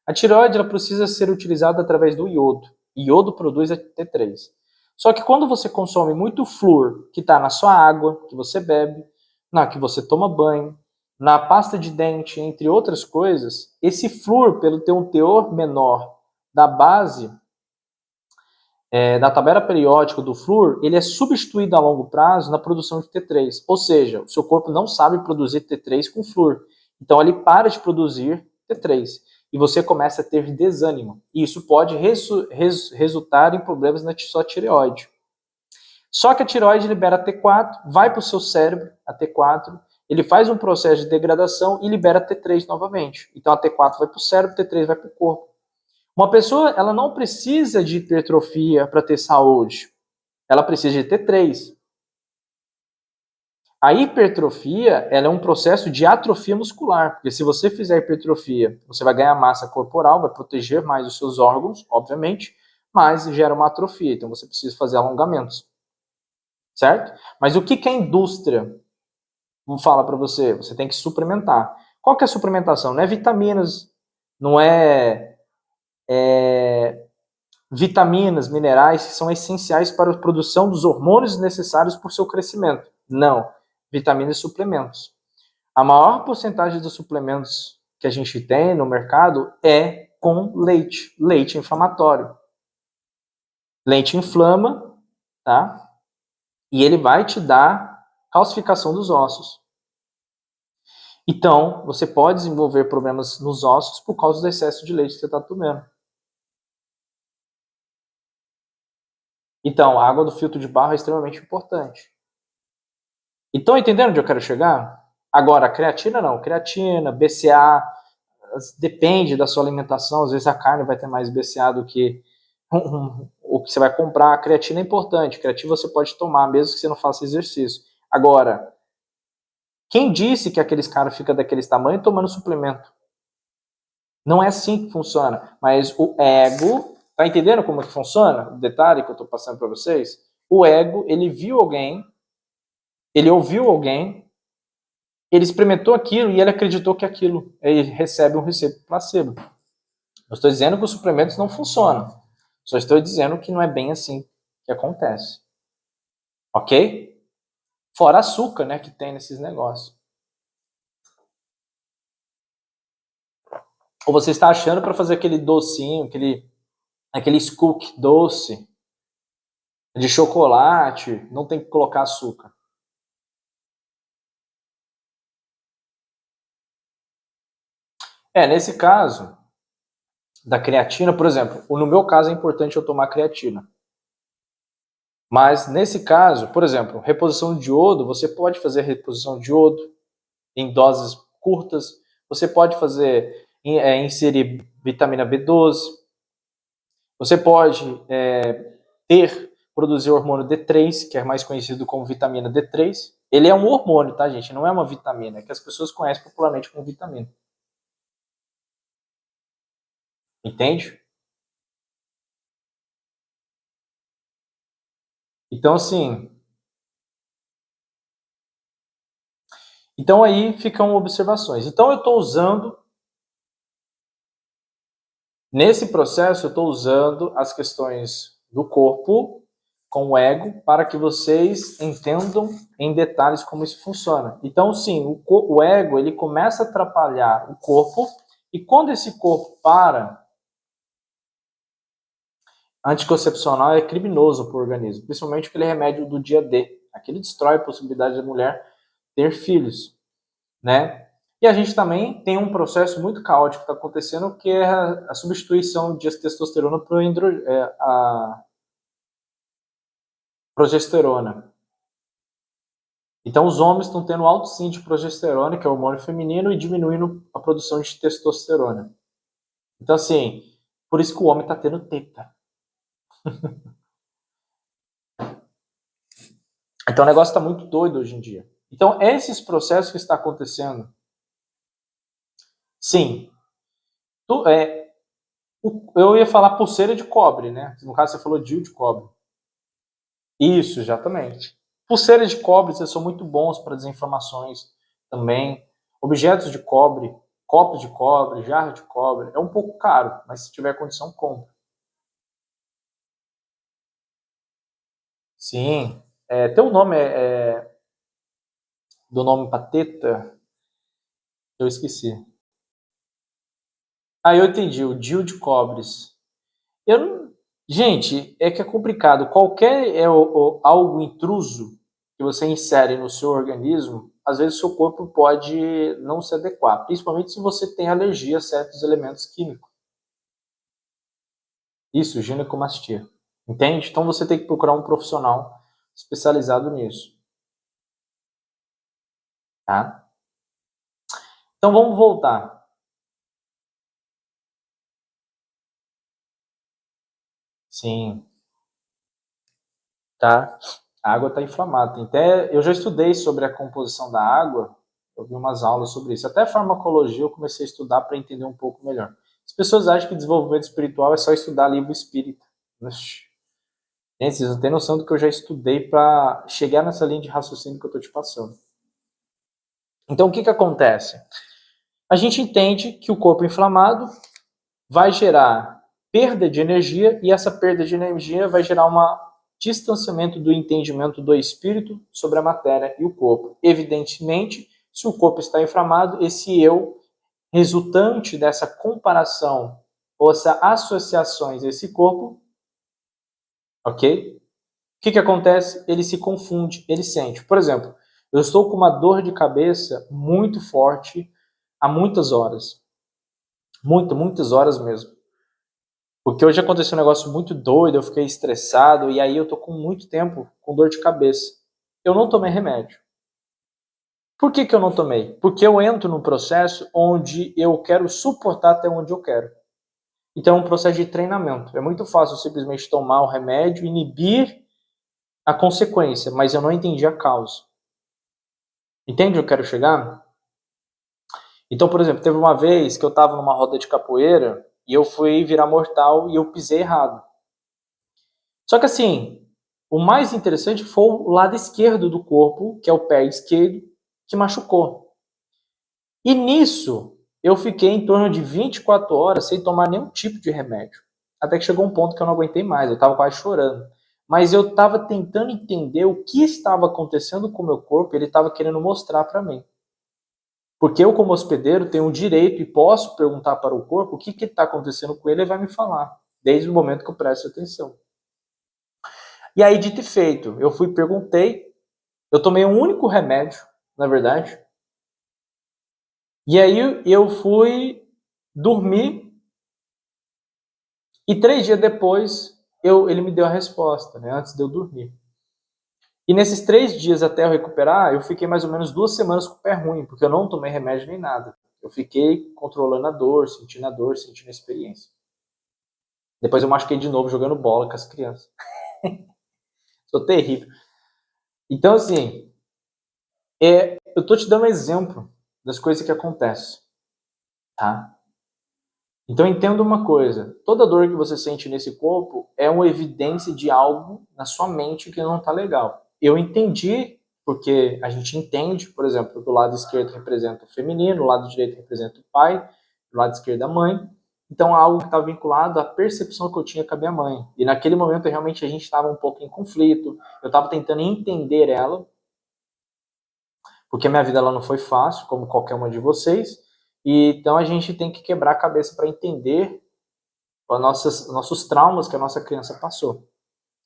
A tireoide ela precisa ser utilizada através do iodo. Iodo produz a T3. Só que quando você consome muito flúor que está na sua água, que você bebe, na que você toma banho, na pasta de dente, entre outras coisas, esse flúor, pelo ter um teor menor da base da tabela periódica do flúor, ele é substituído a longo prazo na produção de T3. Ou seja, o seu corpo não sabe produzir T3 com flúor. Então ele para de produzir T3 e você começa a ter desânimo. E isso pode resultar em problemas na sua tireoide. Só que a tireoide libera T4, vai para o seu cérebro, a T4, ele faz um processo de degradação e libera T3 novamente. Então a T4 vai para o cérebro, T3 vai para o corpo. Uma pessoa ela não precisa de hipertrofia para ter saúde. Ela precisa de T3. A hipertrofia ela é um processo de atrofia muscular, porque se você fizer hipertrofia, você vai ganhar massa corporal, vai proteger mais os seus órgãos, obviamente, mas gera uma atrofia, então você precisa fazer alongamentos, certo? Mas o que a indústria fala para você? Você tem que suplementar. Qual que é a suplementação? Não é vitaminas, não é vitaminas, minerais que são essenciais para a produção dos hormônios necessários para o seu crescimento. Não, vitaminas e suplementos. A maior porcentagem dos suplementos que a gente tem no mercado é com leite, leite inflamatório. Leite inflama, tá? E ele vai te dar calcificação dos ossos. Então, você pode desenvolver problemas nos ossos por causa do excesso de leite que você está tomando. Então, a água do filtro de barro é extremamente importante. Então, entendendo onde eu quero chegar? Agora, creatina não. Creatina, BCA, depende da sua alimentação. Às vezes a carne vai ter mais BCA do que o que você vai comprar. A creatina é importante. Creatina você pode tomar, mesmo que você não faça exercício. Agora, quem disse que aqueles caras ficam daqueles tamanhos tomando suplemento? Não é assim que funciona. Mas o ego, tá entendendo como é que funciona? O detalhe que eu tô passando para vocês? O ego, ele viu alguém, ele ouviu alguém, ele experimentou aquilo e ele acreditou que aquilo, ele recebe um receito placebo. Eu estou dizendo que os suplementos não funcionam. Só estou dizendo que não é bem assim que acontece. Ok? Fora açúcar, né, que tem nesses negócios. Ou você está achando para fazer aquele docinho, aquele scoop doce de chocolate, não tem que colocar açúcar. Nesse caso da creatina, por exemplo, no meu caso é importante eu tomar creatina. Mas nesse caso, por exemplo, reposição de iodo, você pode fazer reposição de iodo em doses curtas, você pode fazer inserir vitamina B12, você pode produzir o hormônio D3, que é mais conhecido como vitamina D3. Ele é um hormônio, tá, gente? Não é uma vitamina, é que as pessoas conhecem popularmente como vitamina. Entende? Então, assim. Então, aí ficam observações. Então, eu estou usando. Nesse processo, eu estou usando as questões do corpo com o ego para que vocês entendam em detalhes como isso funciona. Então, sim, o ego ele começa a atrapalhar o corpo e quando esse corpo para, anticoncepcional é criminoso para o organismo, principalmente aquele remédio do dia D. Aquele destrói a possibilidade da mulher ter filhos, né? E a gente também tem um processo muito caótico que está acontecendo, que é a substituição de testosterona por a progesterona. Então, os homens estão tendo alto sim de progesterona, que é o hormônio feminino, e diminuindo a produção de testosterona. Então, assim, por isso que o homem está tendo teta. Então, o negócio está muito doido hoje em dia. Então, esses processos que está acontecendo Sim. Eu ia falar pulseira de cobre, né? No caso, você falou DIU de cobre. Isso, exatamente. Pulseiras de cobre, vocês são muito bons para desinflamações também. Objetos de cobre, copos de cobre, jarra de cobre. É um pouco caro, mas se tiver condição, compra. Sim. Teu nome do nome Pateta? Eu esqueci. Ah, eu entendi. O DIU de cobres. Eu não... Gente, é que é complicado. Qualquer algo intruso que você insere no seu organismo, às vezes o seu corpo pode não se adequar, principalmente se você tem alergia a certos elementos químicos. Isso, ginecomastia. Entende? Então você tem que procurar um profissional especializado nisso, tá? Então vamos voltar. Sim, tá? A água está inflamada. Eu já estudei sobre a composição da água, eu vi umas aulas sobre isso. Até farmacologia eu comecei a estudar para entender um pouco melhor. As pessoas acham que desenvolvimento espiritual é só estudar livro espírita. Gente, vocês não têm noção do que eu já estudei para chegar nessa linha de raciocínio que eu estou te passando. Então, o que acontece? A gente entende que o corpo inflamado vai gerar perda de energia e essa perda de energia vai gerar um distanciamento do entendimento do espírito sobre a matéria e o corpo. Evidentemente, se o corpo está inflamado, esse eu resultante dessa comparação ou essa associações a esse corpo, ok? O que acontece? Ele se confunde, ele sente. Por exemplo, eu estou com uma dor de cabeça muito forte há muitas horas. Muitas horas mesmo. Porque hoje aconteceu um negócio muito doido, eu fiquei estressado e aí eu tô com muito tempo com dor de cabeça. Eu não tomei remédio. Por que eu não tomei? Porque eu entro num processo onde eu quero suportar até onde eu quero. Então é um processo de treinamento. É muito fácil simplesmente tomar o remédio, inibir a consequência, mas eu não entendi a causa. Entende onde eu quero chegar? Então, por exemplo, teve uma vez que eu estava numa roda de capoeira e eu fui virar mortal e eu pisei errado. Só que assim, o mais interessante foi o lado esquerdo do corpo, que é o pé esquerdo, que machucou. E nisso, eu fiquei em torno de 24 horas sem tomar nenhum tipo de remédio. Até que chegou um ponto que eu não aguentei mais, eu estava quase chorando. Mas eu estava tentando entender o que estava acontecendo com o meu corpo, ele estava querendo mostrar para mim. Porque eu, como hospedeiro, tenho o direito e posso perguntar para o corpo o que está acontecendo com ele, ele vai me falar, desde o momento que eu presto atenção. E aí, dito e feito, eu fui perguntei, eu tomei um único remédio, na verdade, e aí eu fui dormir e 3 dias depois ele me deu a resposta, né, antes de eu dormir. E nesses 3 dias até eu recuperar, eu fiquei mais ou menos 2 semanas com o pé ruim, porque eu não tomei remédio nem nada. Eu fiquei controlando a dor, sentindo a experiência. Depois eu machuquei de novo jogando bola com as crianças. Sou terrível. Então, assim, eu tô te dando um exemplo das coisas que acontecem, tá? Então entenda uma coisa, toda dor que você sente nesse corpo é uma evidência de algo na sua mente que não tá legal. Eu entendi, porque a gente entende, por exemplo, do lado esquerdo representa o feminino, o lado direito representa o pai, do lado esquerdo a mãe. Então algo que está vinculado à percepção que eu tinha com a minha mãe. E naquele momento realmente a gente estava um pouco em conflito, eu estava tentando entender ela, porque a minha vida ela não foi fácil, como qualquer uma de vocês, e então a gente tem que quebrar a cabeça para entender nossos traumas que a nossa criança passou.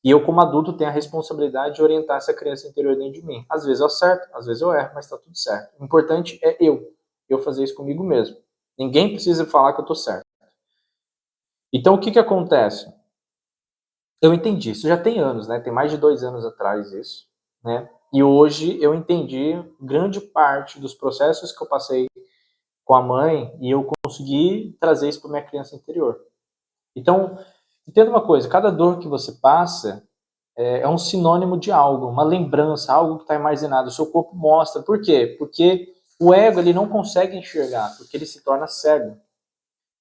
E eu, como adulto, tenho a responsabilidade de orientar essa criança interior dentro de mim. Às vezes eu acerto, às vezes eu erro, mas está tudo certo. O importante é eu fazer isso comigo mesmo. Ninguém precisa falar que eu estou certo. Então, o que acontece? Eu entendi, isso já tem anos, né? Tem mais de 2 anos atrás isso, né? E hoje eu entendi grande parte dos processos que eu passei com a mãe e eu consegui trazer isso para minha criança interior. Então, entenda uma coisa, cada dor que você passa é um sinônimo de algo, uma lembrança, algo que está armazenado. O seu corpo mostra. Por quê? Porque O ego, ele não consegue enxergar, porque ele se torna cego.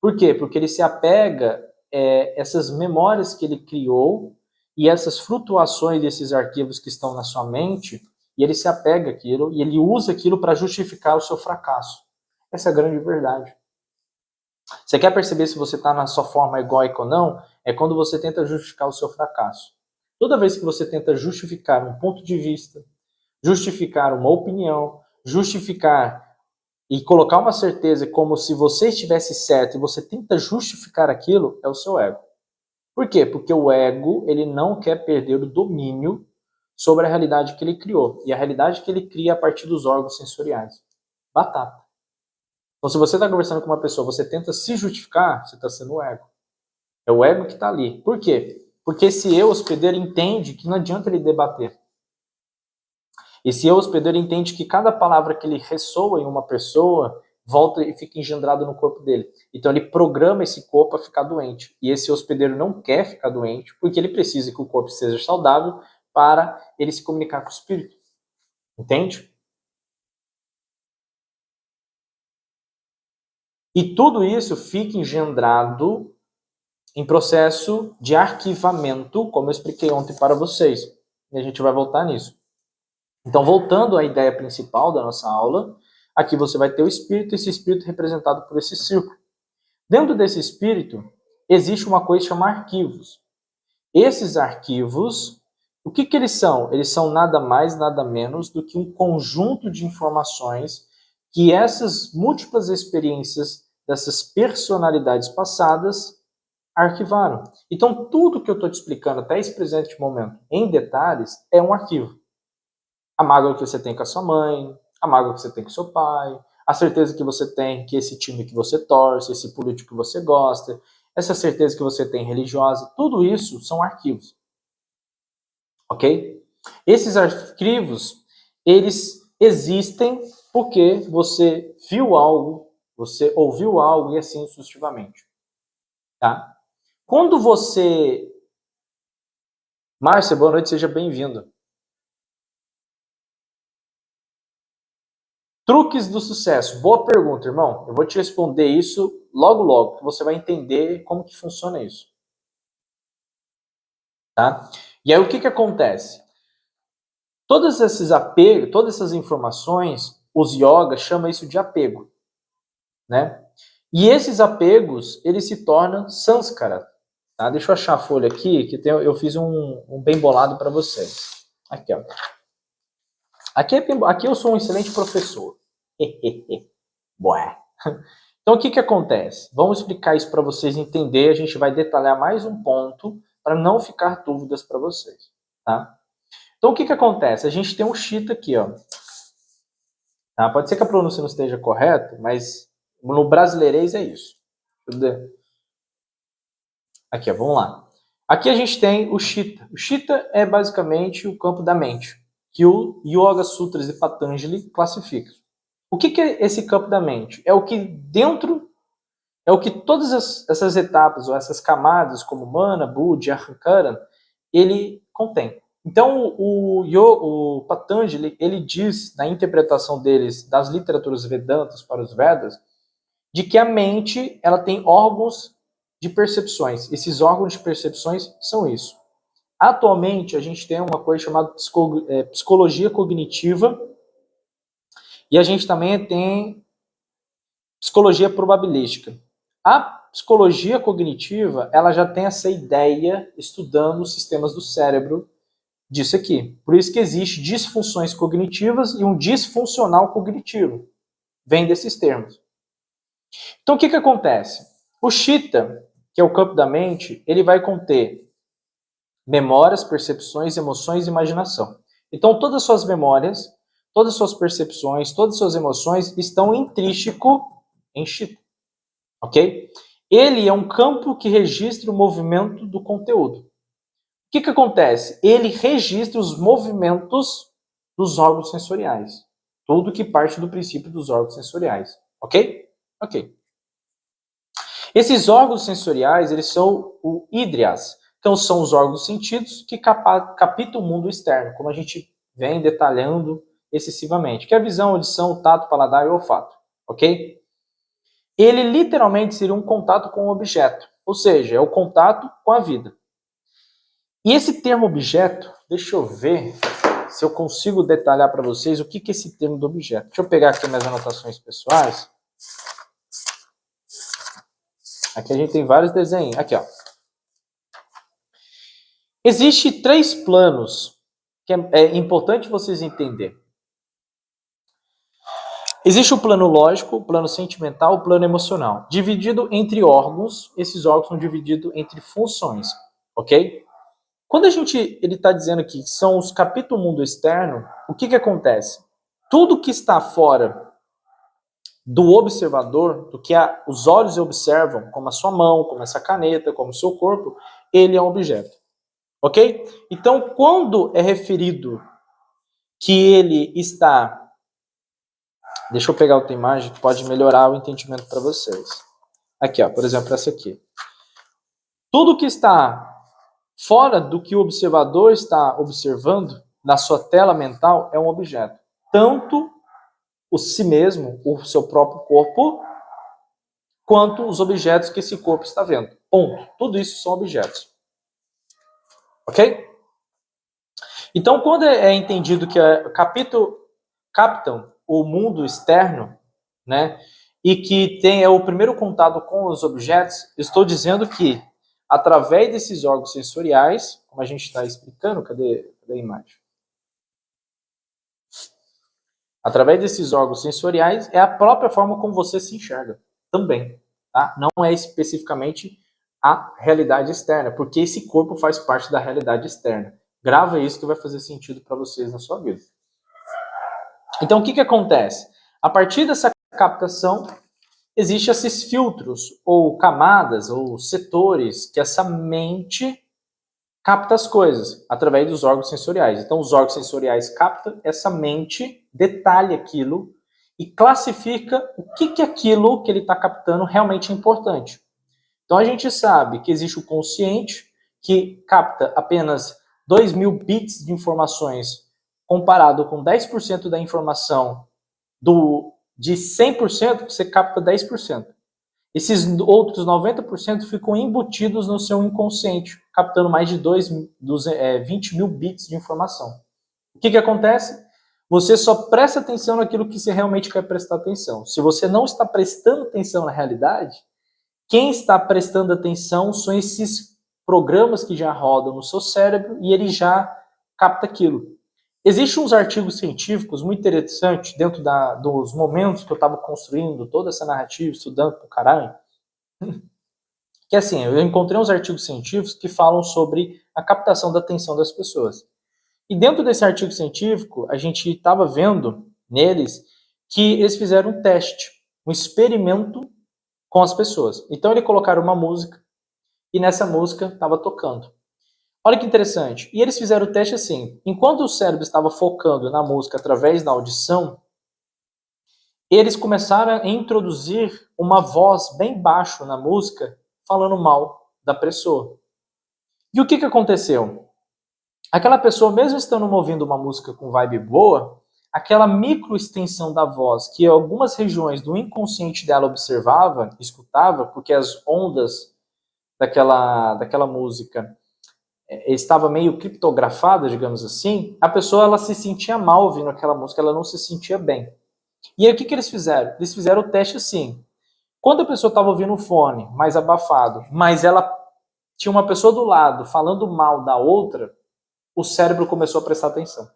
Por quê? Porque ele se apega a essas memórias que ele criou e essas flutuações desses arquivos que estão na sua mente, e ele se apega àquilo e ele usa aquilo para justificar o seu fracasso. Essa é a grande verdade. Você quer perceber se você está na sua forma egóica ou não? É quando você tenta justificar o seu fracasso. Toda vez que você tenta justificar um ponto de vista, justificar uma opinião, justificar e colocar uma certeza como se você estivesse certo e você tenta justificar aquilo, é o seu ego. Por quê? Porque o ego, ele não quer perder o domínio sobre a realidade que ele criou. E a realidade que ele cria a partir dos órgãos sensoriais. Batata. Então, se você está conversando com uma pessoa, você tenta se justificar, você está sendo o ego. É o ego que está ali. Por quê? Porque esse eu hospedeiro entende que não adianta ele debater. Esse eu hospedeiro entende que cada palavra que ele ressoa em uma pessoa volta e fica engendrado no corpo dele. Então ele programa esse corpo a ficar doente. E esse hospedeiro não quer ficar doente porque ele precisa que o corpo seja saudável para ele se comunicar com o espírito. Entende? E tudo isso fica engendrado em processo de arquivamento, como eu expliquei ontem para vocês. E a gente vai voltar nisso. Então, voltando à ideia principal da nossa aula, aqui você vai ter o espírito, esse espírito representado por esse círculo. Dentro desse espírito, existe uma coisa chamada arquivos. Esses arquivos, o que eles são? Eles são nada mais, nada menos do que um conjunto de informações que essas múltiplas experiências dessas personalidades passadas arquivaram. Então, tudo que eu estou te explicando até esse presente momento, em detalhes, é um arquivo. A mágoa que você tem com a sua mãe, a mágoa que você tem com o seu pai, a certeza que você tem que esse time que você torce, esse político que você gosta, essa certeza que você tem religiosa, tudo isso são arquivos. Ok? Esses arquivos, eles existem porque você viu algo, você ouviu algo e assim sucessivamente. Tá? Quando você... Márcia, boa noite, seja bem-vindo. Truques do sucesso. Boa pergunta, irmão. Eu vou te responder isso logo, logo, que você vai entender como que funciona isso. Tá? E aí, o que acontece? Todos esses apegos, todas essas informações, os yogas chamam isso de apego. Né? E esses apegos, eles se tornam samskara. Tá? Deixa eu achar a folha aqui, que eu fiz um bem bolado para vocês. Aqui, ó. Aqui eu sou um excelente professor. Bué. Então, o que acontece? Vamos explicar isso para vocês entenderem. A gente vai detalhar mais um ponto para não ficar dúvidas para vocês. Tá? Então, o que acontece? A gente tem um Chitta aqui. Ó. Tá? Pode ser que a pronúncia não esteja correta, mas no brasileirês é isso. Aqui, ó, vamos lá. Aqui a gente tem o Chitta. O Chitta é basicamente o campo da mente, que o Yoga Sutras de Patanjali classifica. O que é esse campo da mente? É o que todas essas etapas, ou essas camadas, como Mana, Buddha, Ahankara, ele contém. Então, o Patanjali, ele diz, na interpretação deles, das literaturas Vedantas para os Vedas, de que a mente, ela tem órgãos de percepções. Esses órgãos de percepções são isso. Atualmente, a gente tem uma coisa chamada psicologia cognitiva, e a gente também tem psicologia probabilística. A psicologia cognitiva, ela já tem essa ideia, estudando os sistemas do cérebro, disso aqui. Por isso que existe disfunções cognitivas e um disfuncional cognitivo. Vem desses termos. Então, o que acontece? O Chitta, que é o campo da mente, ele vai conter memórias, percepções, emoções e imaginação. Então, todas as suas memórias, todas as suas percepções, todas as suas emoções estão intrínseco em Chitta. Ok? Ele é um campo que registra o movimento do conteúdo. O que acontece? Ele registra os movimentos dos órgãos sensoriais. Tudo que parte do princípio dos órgãos sensoriais. Ok? Ok. Esses órgãos sensoriais, eles são o Indriyas. Então, são os órgãos sentidos que captam o mundo externo, como a gente vem detalhando excessivamente, que é a visão, audição, o tato, paladar e olfato, ok? Ele literalmente seria um contato com o objeto, ou seja, é o contato com a vida. E esse termo objeto, deixa eu ver se eu consigo detalhar para vocês o que é esse termo do objeto. Deixa eu pegar aqui minhas anotações pessoais. Aqui a gente tem vários desenhos. Aqui, ó. Existem 3 planos que é importante vocês entenderem. Existe o plano lógico, o plano sentimental, o plano emocional. Dividido entre órgãos, esses órgãos são divididos entre funções, ok? Quando ele está dizendo aqui que são os capítulos do mundo externo, o que acontece? Tudo que está fora do observador, do que os olhos observam, como a sua mão, como essa caneta, como o seu corpo, ele é um objeto. Ok? Então, quando é referido que ele está... Deixa eu pegar outra imagem que pode melhorar o entendimento para vocês. Aqui, ó, por exemplo, essa aqui. Tudo que está fora do que o observador está observando na sua tela mental é um objeto. Tanto o si mesmo, o seu próprio corpo, quanto os objetos que esse corpo está vendo. Ponto. Tudo isso são objetos. Ok? Então, quando é entendido que captam o mundo externo, né, e que é o primeiro contato com os objetos, estou dizendo que, através desses órgãos sensoriais, como a gente está explicando, cadê a imagem? Através desses órgãos sensoriais, é a própria forma como você se enxerga também. Tá? Não é especificamente a realidade externa, porque esse corpo faz parte da realidade externa. Grava isso que vai fazer sentido para vocês na sua vida. Então, o que acontece? A partir dessa captação, existem esses filtros, ou camadas, ou setores, que essa mente capta as coisas, através dos órgãos sensoriais. Então, os órgãos sensoriais captam, essa mente detalha aquilo e classifica o que aquilo que ele está captando realmente é importante. Então, a gente sabe que existe o consciente, que capta apenas 2.000 bits de informações, comparado com 10% da informação de 100%, você capta 10%. Esses outros 90% ficam embutidos no seu inconsciente, captando mais de 20.000 bits de informação. O que acontece? Você só presta atenção naquilo que você realmente quer prestar atenção. Se você não está prestando atenção na realidade, quem está prestando atenção são esses programas que já rodam no seu cérebro e ele já capta aquilo. Existem uns artigos científicos muito interessantes dentro dos momentos que eu estava construindo toda essa narrativa, estudando pro caralho, que assim, eu encontrei uns artigos científicos que falam sobre a captação da atenção das pessoas. E dentro desse artigo científico, a gente estava vendo neles que eles fizeram um teste, um experimento com as pessoas. Então, eles colocaram uma música e nessa música estava tocando. Olha que interessante. E eles fizeram o teste assim. Enquanto o cérebro estava focando na música através da audição, eles começaram a introduzir uma voz bem baixo na música, falando mal da pessoa. E o que aconteceu? Aquela pessoa, mesmo estando ouvindo uma música com vibe boa, aquela micro extensão da voz, que algumas regiões do inconsciente dela escutava, porque as ondas daquela música estava meio criptografada, digamos assim, a pessoa ela se sentia mal ouvindo aquela música, ela não se sentia bem. E aí o que eles fizeram? Eles fizeram o teste assim. Quando a pessoa estava ouvindo um fone mais abafado, mas ela tinha uma pessoa do lado falando mal da outra, o cérebro começou a prestar atenção.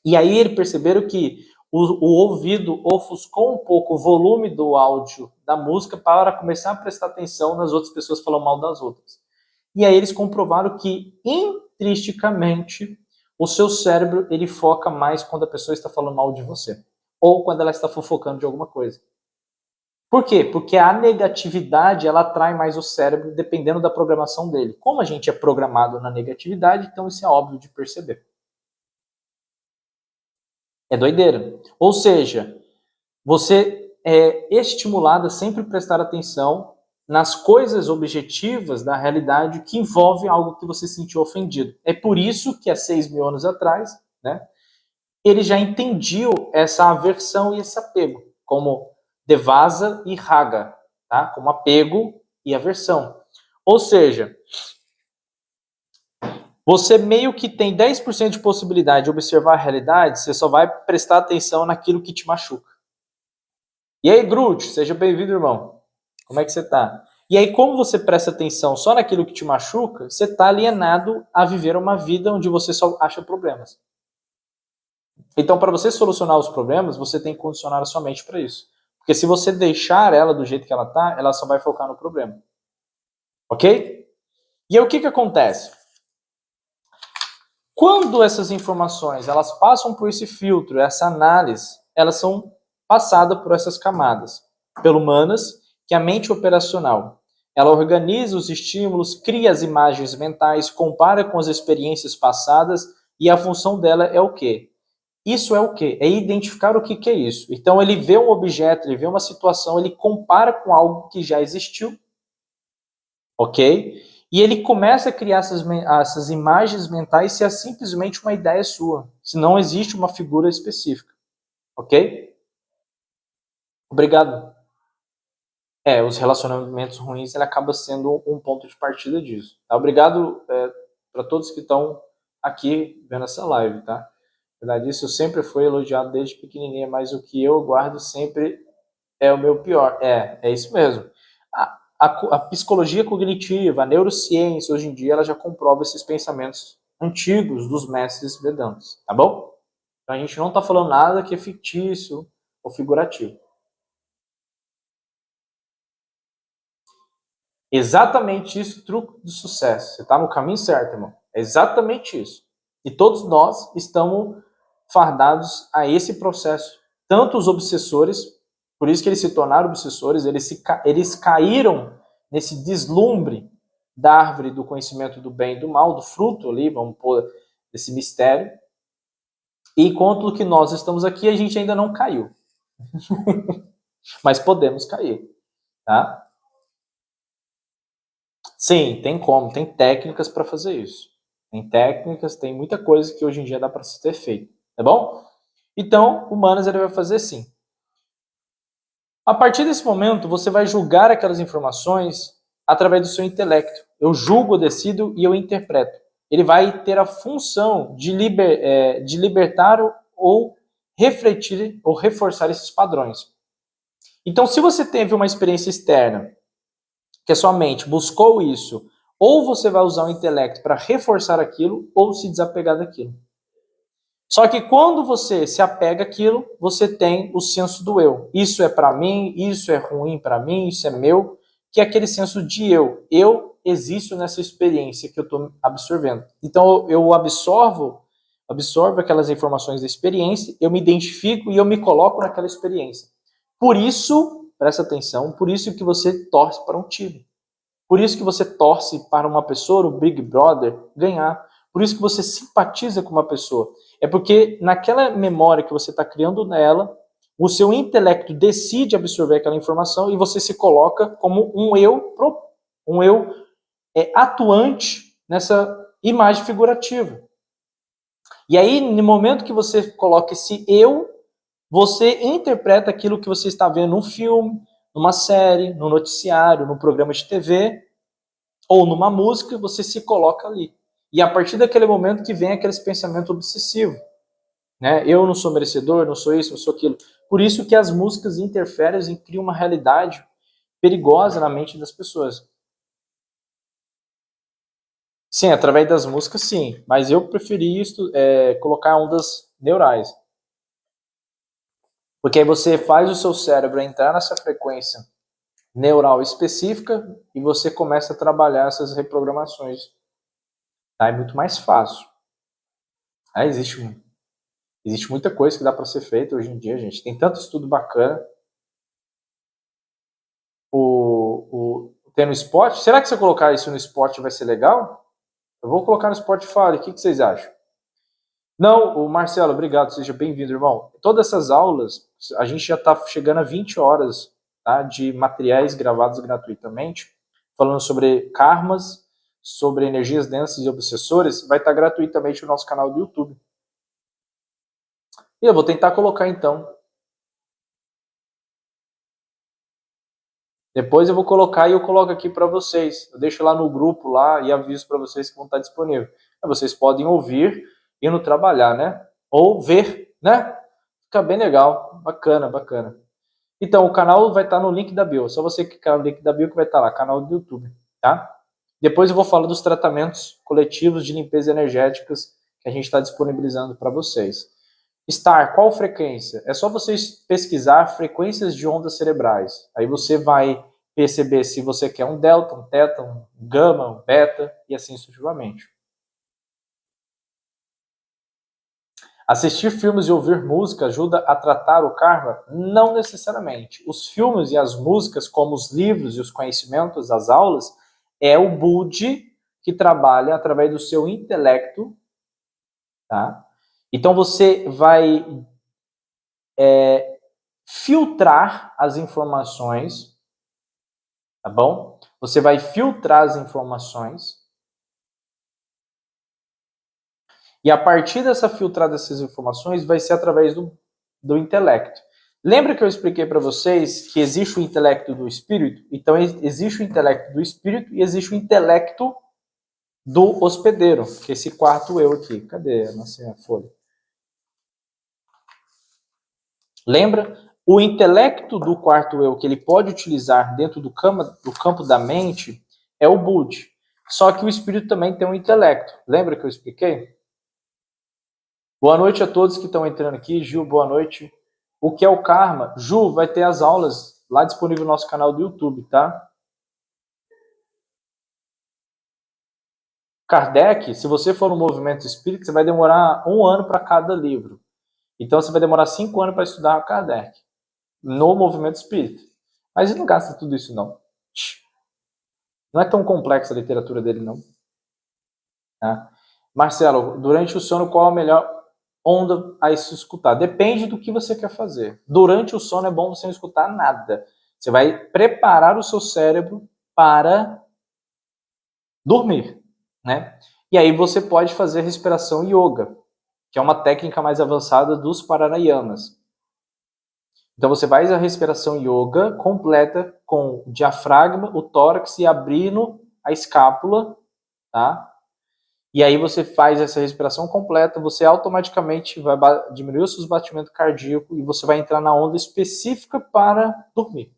E aí eles perceberam que o ouvido ofuscou um pouco o volume do áudio da música para começar a prestar atenção nas outras pessoas falando mal das outras. E aí eles comprovaram que, intristicamente, o seu cérebro ele foca mais quando a pessoa está falando mal de você. Ou quando ela está fofocando de alguma coisa. Por quê? Porque a negatividade ela atrai mais o cérebro dependendo da programação dele. Como a gente é programado na negatividade, então isso é óbvio de perceber. É doideira. Ou seja, você é estimulado a sempre prestar atenção nas coisas objetivas da realidade que envolvem algo que você sentiu ofendido. É por isso que há 6.000 anos atrás, né, ele já entendiu essa aversão e esse apego, como devasa e raga, tá? Como apego e aversão. Ou seja, você meio que tem 10% de possibilidade de observar a realidade, você só vai prestar atenção naquilo que te machuca. E aí, Groot, seja bem-vindo, irmão. Como é que você tá? E aí, como você presta atenção só naquilo que te machuca, você está alienado a viver uma vida onde você só acha problemas. Então, para você solucionar os problemas, você tem que condicionar a sua mente para isso. Porque se você deixar ela do jeito que ela tá, ela só vai focar no problema. Ok? E aí, o que acontece? Quando essas informações elas passam por esse filtro, essa análise, elas são passadas por essas camadas, pelo Manas, que é a mente operacional. Ela organiza os estímulos, cria as imagens mentais, compara com as experiências passadas e a função dela é o quê? Isso é o quê? É identificar o que é isso. Então ele vê um objeto, ele vê uma situação, ele compara com algo que já existiu, ok? E ele começa a criar essas imagens mentais se é simplesmente uma ideia sua, se não existe uma figura específica, ok? Obrigado. Os relacionamentos ruins, ele acaba sendo um ponto de partida disso. Tá? Obrigado para todos que estão aqui vendo essa live, tá? Na verdade, isso sempre foi elogiado desde pequenininha, mas o que eu guardo sempre é o meu pior. É isso mesmo. A psicologia cognitiva, a neurociência, hoje em dia, ela já comprova esses pensamentos antigos dos mestres Vedantas, tá bom? Então a gente não está falando nada que é fictício ou figurativo. Exatamente isso, truque do sucesso. Você está no caminho certo, irmão. É exatamente isso. E todos nós estamos fardados a esse processo. Tanto os obsessores, por isso que eles se tornaram obsessores, eles caíram nesse deslumbre da árvore do conhecimento do bem e do mal, do fruto ali, vamos pôr esse mistério. E enquanto que nós estamos aqui, a gente ainda não caiu. Mas podemos cair, tá? Sim, tem como, tem técnicas para fazer isso. Tem técnicas, tem muita coisa que hoje em dia dá para ser feito, tá bom? Então, o Manas ele vai fazer assim. A partir desse momento, você vai julgar aquelas informações através do seu intelecto. Eu julgo, eu decido e eu interpreto. Ele vai ter a função de libertar ou refletir ou reforçar esses padrões. Então, se você teve uma experiência externa, que a sua mente buscou isso, ou você vai usar o intelecto para reforçar aquilo, ou se desapegar daquilo. Só que quando você se apega àquilo, você tem o senso do eu. Isso é para mim, isso é ruim para mim, isso é meu, que é aquele senso de eu. Eu existo nessa experiência que eu estou absorvendo. Então eu absorvo aquelas informações da experiência, eu me identifico e eu me coloco naquela experiência. Por isso, presta atenção, por isso que você torce para um time. Por isso que você torce para uma pessoa, o Big Brother, ganhar. Por isso que você simpatiza com uma pessoa. É porque naquela memória que você está criando nela, o seu intelecto decide absorver aquela informação e você se coloca como um eu atuante nessa imagem figurativa. E aí, no momento que você coloca esse eu, você interpreta aquilo que você está vendo num filme, numa série, no noticiário, num programa de TV, ou numa música, você se coloca ali. E a partir daquele momento que vem aquele pensamento obsessivo. Né? Eu não sou merecedor, não sou isso, não sou aquilo. Por isso que as músicas interferem e criam uma realidade perigosa na mente das pessoas. Sim, através das músicas, sim. Mas eu preferi colocar ondas neurais. Porque aí você faz o seu cérebro entrar nessa frequência neural específica e você começa a trabalhar essas reprogramações. Tá? É muito mais fácil. Aí existe muita coisa que dá para ser feita hoje em dia, gente. Tem tanto estudo bacana. Tem no Spot. Será que se eu colocar isso no Spot vai ser legal? Eu vou colocar no Spotify. O que vocês acham? Não, o Marcelo, obrigado. Seja bem-vindo, irmão. Todas essas aulas, a gente já está chegando a 20 horas, tá, de materiais gravados gratuitamente, falando sobre karmas, sobre energias densas e obsessores. Vai estar gratuitamente no nosso canal do YouTube. E eu vou tentar colocar então. Depois eu vou colocar e eu coloco aqui para vocês. Eu deixo lá no grupo lá e aviso para vocês que vão estar disponível. Aí vocês podem ouvir indo trabalhar, né? Ou ver, né? Fica bem legal, bacana, bacana. Então, o canal vai estar no link da bio. Só você clicar no link da bio que vai estar lá, canal do YouTube, tá? Depois eu vou falar dos tratamentos coletivos de limpeza energéticas que a gente está disponibilizando para vocês. Star, qual frequência? É só vocês pesquisar frequências de ondas cerebrais. Aí você vai perceber se você quer um delta, um teta, um gama, um beta e assim sucessivamente. Assistir filmes e ouvir música ajuda a tratar o karma? Não necessariamente. Os filmes e as músicas, como os livros e os conhecimentos, as aulas, é o Budi que trabalha através do seu intelecto, tá? Então você vai filtrar as informações, tá bom? Você vai filtrar as informações e a partir dessa filtrada dessas informações vai ser através do intelecto. Lembra que eu expliquei para vocês que existe o intelecto do espírito? Então existe o intelecto do espírito e existe o intelecto do hospedeiro, que é esse quarto eu aqui. Cadê a nossa folha? Lembra? O intelecto do quarto eu que ele pode utilizar dentro do campo da mente é o Budi. Só que o espírito também tem um intelecto. Lembra que eu expliquei? Boa noite a todos que estão entrando aqui. Gil, boa noite. O que é o karma? Ju, vai ter as aulas lá disponível no nosso canal do YouTube, tá? Kardec, se você for no movimento espírita, você vai demorar 1 ano para cada livro. Então você vai demorar 5 anos para estudar Kardec no movimento espírita. Mas ele não gasta tudo isso, não. Não é tão complexa a literatura dele, não. Tá? Marcelo, durante o sono, qual a melhor onda a se escutar? Depende do que você quer fazer. Durante o sono é bom você não escutar nada. Você vai preparar o seu cérebro para dormir, né? E aí você pode fazer respiração yoga, que é uma técnica mais avançada dos pranayamas. Então você faz a respiração yoga completa com o diafragma, o tórax e abrindo a escápula, tá? E aí você faz essa respiração completa, você automaticamente vai diminuir os seus batimentos cardíacos e você vai entrar na onda específica para dormir.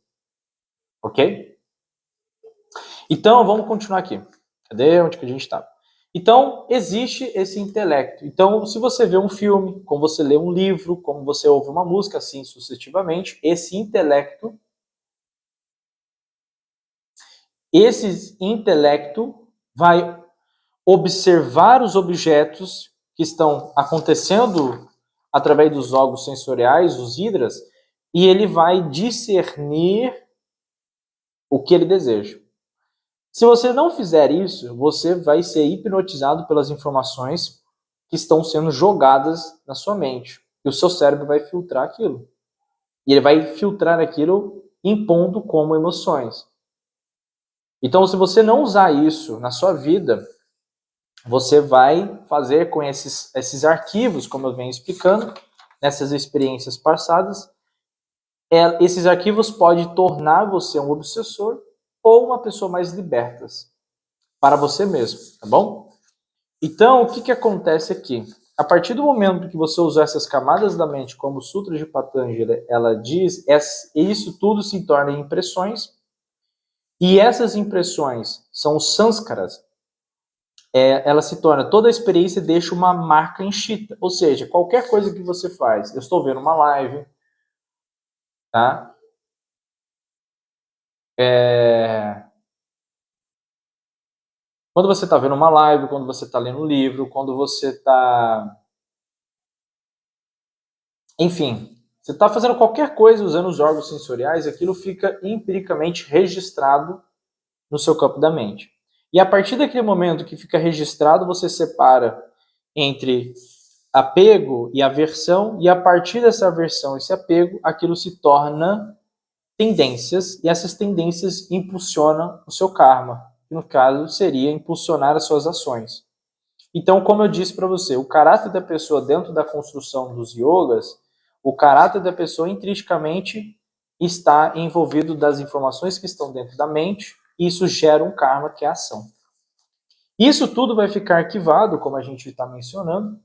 Ok? Então, vamos continuar aqui. Cadê? Onde que a gente está? Então, existe esse intelecto. Então, se você vê um filme, como você lê um livro, como você ouve uma música, assim sucessivamente, esse intelecto vai observar os objetos que estão acontecendo através dos órgãos sensoriais, os hidras, e ele vai discernir o que ele deseja. Se você não fizer isso, você vai ser hipnotizado pelas informações que estão sendo jogadas na sua mente. E o seu cérebro vai filtrar aquilo. E ele vai filtrar aquilo impondo como emoções. Então, se você não usar isso na sua vida, você vai fazer com esses arquivos, como eu venho explicando, nessas experiências passadas, esses arquivos podem tornar você um obsessor ou uma pessoa mais liberta para você mesmo, tá bom? Então, o que acontece aqui? A partir do momento que você usar essas camadas da mente, como o Sutra de Patanjali, ela diz, isso tudo se torna impressões, e essas impressões são os sanskaras, ela se torna, toda a experiência deixa uma marca enxita, ou seja, qualquer coisa que você faz, eu estou vendo uma live, tá? Quando você está vendo uma live, quando você está lendo um livro, quando você está... Enfim, você está fazendo qualquer coisa usando os órgãos sensoriais, aquilo fica empiricamente registrado no seu campo da mente. E a partir daquele momento que fica registrado, você separa entre apego e aversão, e a partir dessa aversão e esse apego, aquilo se torna tendências, e essas tendências impulsionam o seu karma, que no caso seria impulsionar as suas ações. Então, como eu disse para você, o caráter da pessoa dentro da construção dos yogas, o caráter da pessoa intrinsecamente está envolvido das informações que estão dentro da mente, e isso gera um karma, que é a ação. Isso tudo vai ficar arquivado, como a gente está mencionando.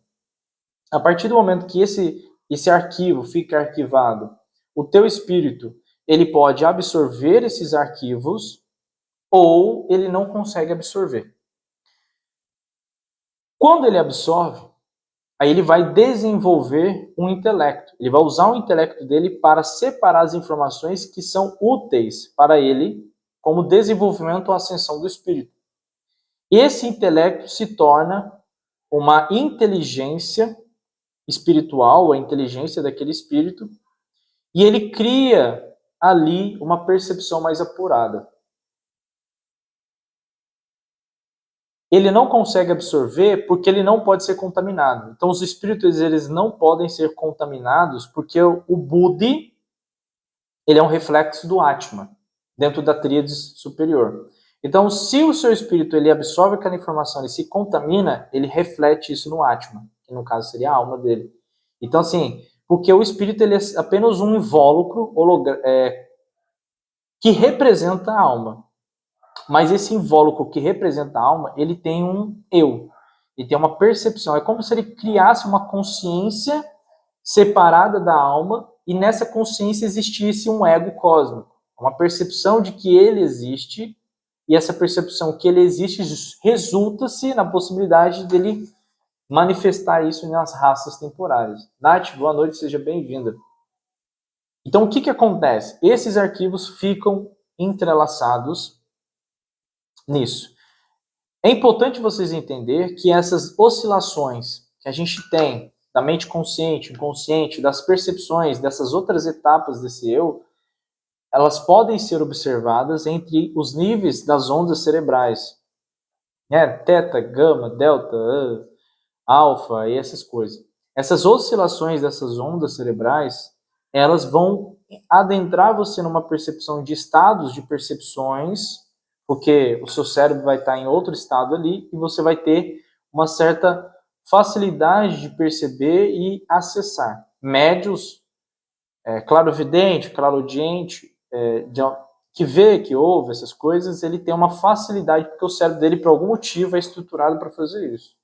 A partir do momento que esse arquivo fica arquivado, o teu espírito ele pode absorver esses arquivos ou ele não consegue absorver. Quando ele absorve, aí ele vai desenvolver um intelecto. Ele vai usar o intelecto dele para separar as informações que são úteis para ele como desenvolvimento ou ascensão do espírito. Esse intelecto se torna uma inteligência espiritual, a inteligência daquele espírito, e ele cria ali uma percepção mais apurada. Ele não consegue absorver porque ele não pode ser contaminado. Então os espíritos eles não podem ser contaminados porque o Buddhi ele é um reflexo do Atma dentro da tríade superior. Então se o seu espírito ele absorve aquela informação e se contamina, ele reflete isso no Atma, que no caso seria a alma dele. Então assim, porque o espírito ele é apenas um invólucro que representa a alma. Mas esse invólucro que representa a alma, ele tem um eu. Ele tem uma percepção. É como se ele criasse uma consciência separada da alma e nessa consciência existisse um ego cósmico. Uma percepção de que ele existe e essa percepção que ele existe resulta-se na possibilidade dele manifestar isso nas raças temporárias. Nath, boa noite, seja bem-vinda. Então, o que acontece? Esses arquivos ficam entrelaçados nisso. É importante vocês entenderem que essas oscilações que a gente tem da mente consciente, inconsciente, das percepções, dessas outras etapas desse eu, elas podem ser observadas entre os níveis das ondas cerebrais. Teta, gama, delta, alfa e essas coisas. Essas oscilações dessas ondas cerebrais, elas vão adentrar você numa percepção de estados de percepções, porque o seu cérebro vai estar em outro estado ali e você vai ter uma certa facilidade de perceber e acessar. Médios, clarovidente, claroaudiente, que vê, que ouve essas coisas, ele tem uma facilidade porque o cérebro dele, por algum motivo, é estruturado para fazer isso.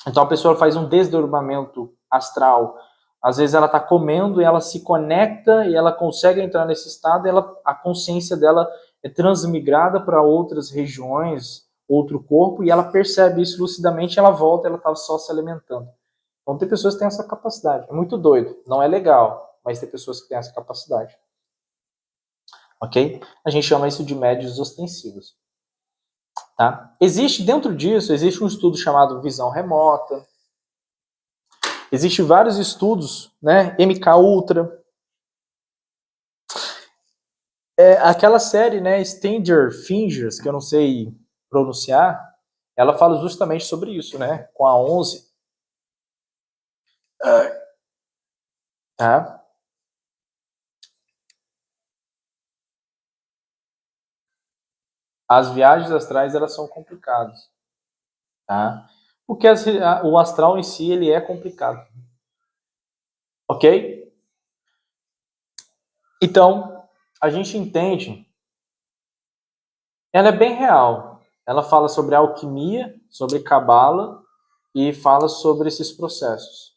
Então a pessoa faz um desdobramento astral. Às vezes ela está comendo e ela se conecta e ela consegue entrar nesse estado e a consciência dela é transmigrada para outras regiões, outro corpo, e ela percebe isso lucidamente, ela volta, ela está só se alimentando. Então tem pessoas que têm essa capacidade. É muito doido, não é legal, mas tem pessoas que têm essa capacidade. Ok? A gente chama isso de médios ostensivos. Tá? Dentro disso, existe um estudo chamado visão remota. Existem vários estudos, né? MK Ultra. Aquela série, né, Stranger Things, que eu não sei pronunciar, ela fala justamente sobre isso, né? Com a 11. Tá? As viagens astrais, elas são complicadas. Tá? Porque o astral em si, ele é complicado. Ok? Então, a gente entende, ela é bem real. Ela fala sobre alquimia, sobre cabala e fala sobre esses processos.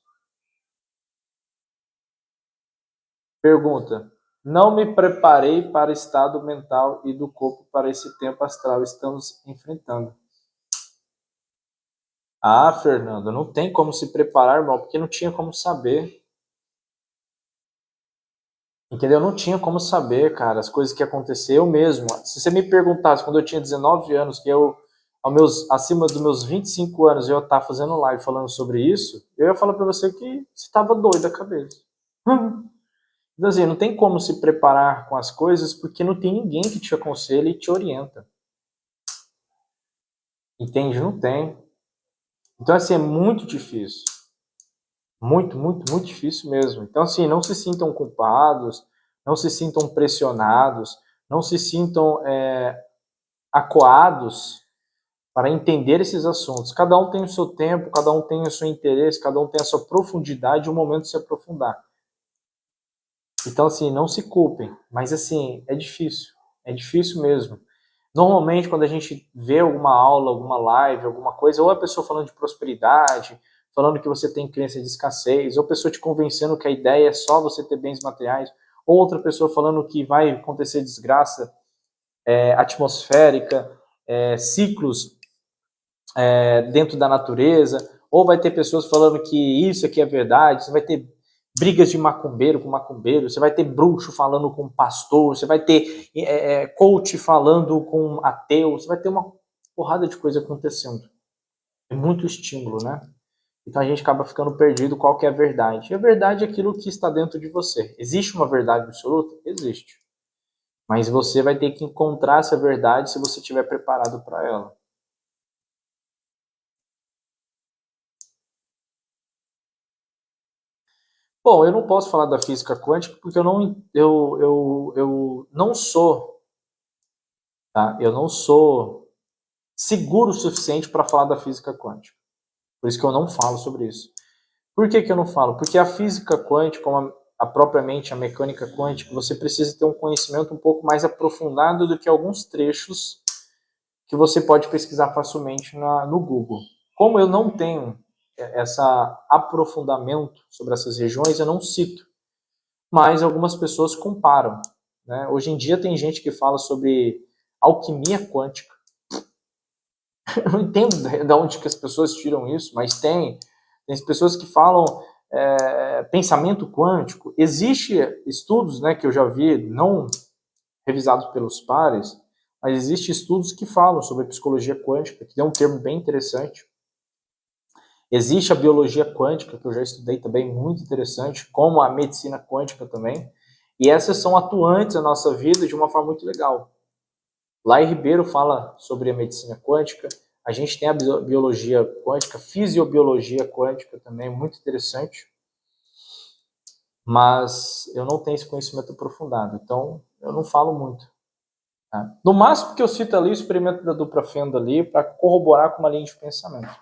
Pergunta: não me preparei para o estado mental e do corpo para esse tempo astral estamos enfrentando. Ah, Fernanda, não tem como se preparar, irmão, porque não tinha como saber. Entendeu? Não tinha como saber, cara, as coisas que aconteceram mesmo. Se você me perguntasse quando eu tinha 19 anos, que eu, acima dos meus 25 anos, eu estava fazendo live falando sobre isso, eu ia falar para você que você estava doido da cabeça. Então, assim, não tem como se preparar com as coisas porque não tem ninguém que te aconselha e te orienta. Entende? Não tem. Então, assim, é muito difícil. Muito, muito, muito difícil mesmo. Então, assim, não se sintam culpados, não se sintam pressionados, não se sintam acuados para entender esses assuntos. Cada um tem o seu tempo, cada um tem o seu interesse, cada um tem a sua profundidade e o momento de se aprofundar. Então, assim, não se culpem, mas assim, é difícil mesmo. Normalmente, quando a gente vê alguma aula, alguma live, alguma coisa, ou a pessoa falando de prosperidade, falando que você tem crença de escassez, ou a pessoa te convencendo que a ideia é só você ter bens materiais, ou outra pessoa falando que vai acontecer desgraça atmosférica, ciclos dentro da natureza, ou vai ter pessoas falando que isso aqui é verdade, você vai ter brigas de macumbeiro com macumbeiro, você vai ter bruxo falando com pastor, você vai ter coach falando com ateu, você vai ter uma porrada de coisa acontecendo. É muito estímulo, né? Então a gente acaba ficando perdido qual que é a verdade. E a verdade é aquilo que está dentro de você. Existe uma verdade absoluta? Existe. Mas você vai ter que encontrar essa verdade se você estiver preparado para ela. Bom, eu não posso falar da física quântica porque eu não sou, tá? Eu não sou seguro o suficiente para falar da física quântica. Por isso que eu não falo sobre isso. Por que eu não falo? Porque a física quântica, como propriamente a mecânica quântica, você precisa ter um conhecimento um pouco mais aprofundado do que alguns trechos que você pode pesquisar facilmente no Google. Como eu não tenho esse aprofundamento sobre essas regiões, eu não cito. Mas algumas pessoas comparam. Né? Hoje em dia tem gente que fala sobre alquimia quântica. Eu não entendo de onde que as pessoas tiram isso, mas tem pessoas que falam pensamento quântico. Existem estudos, né, que eu já vi, não revisados pelos pares, mas existem estudos que falam sobre psicologia quântica, que é um termo bem interessante. Existe a biologia quântica, que eu já estudei também, muito interessante, como a medicina quântica também. E essas são atuantes na nossa vida de uma forma muito legal. Lai Ribeiro fala sobre a medicina quântica. A gente tem a biologia quântica, fisiobiologia quântica também, muito interessante. Mas eu não tenho esse conhecimento aprofundado, então eu não falo muito. Tá? No máximo que eu cito ali o experimento da dupla fenda ali para corroborar com uma linha de pensamento.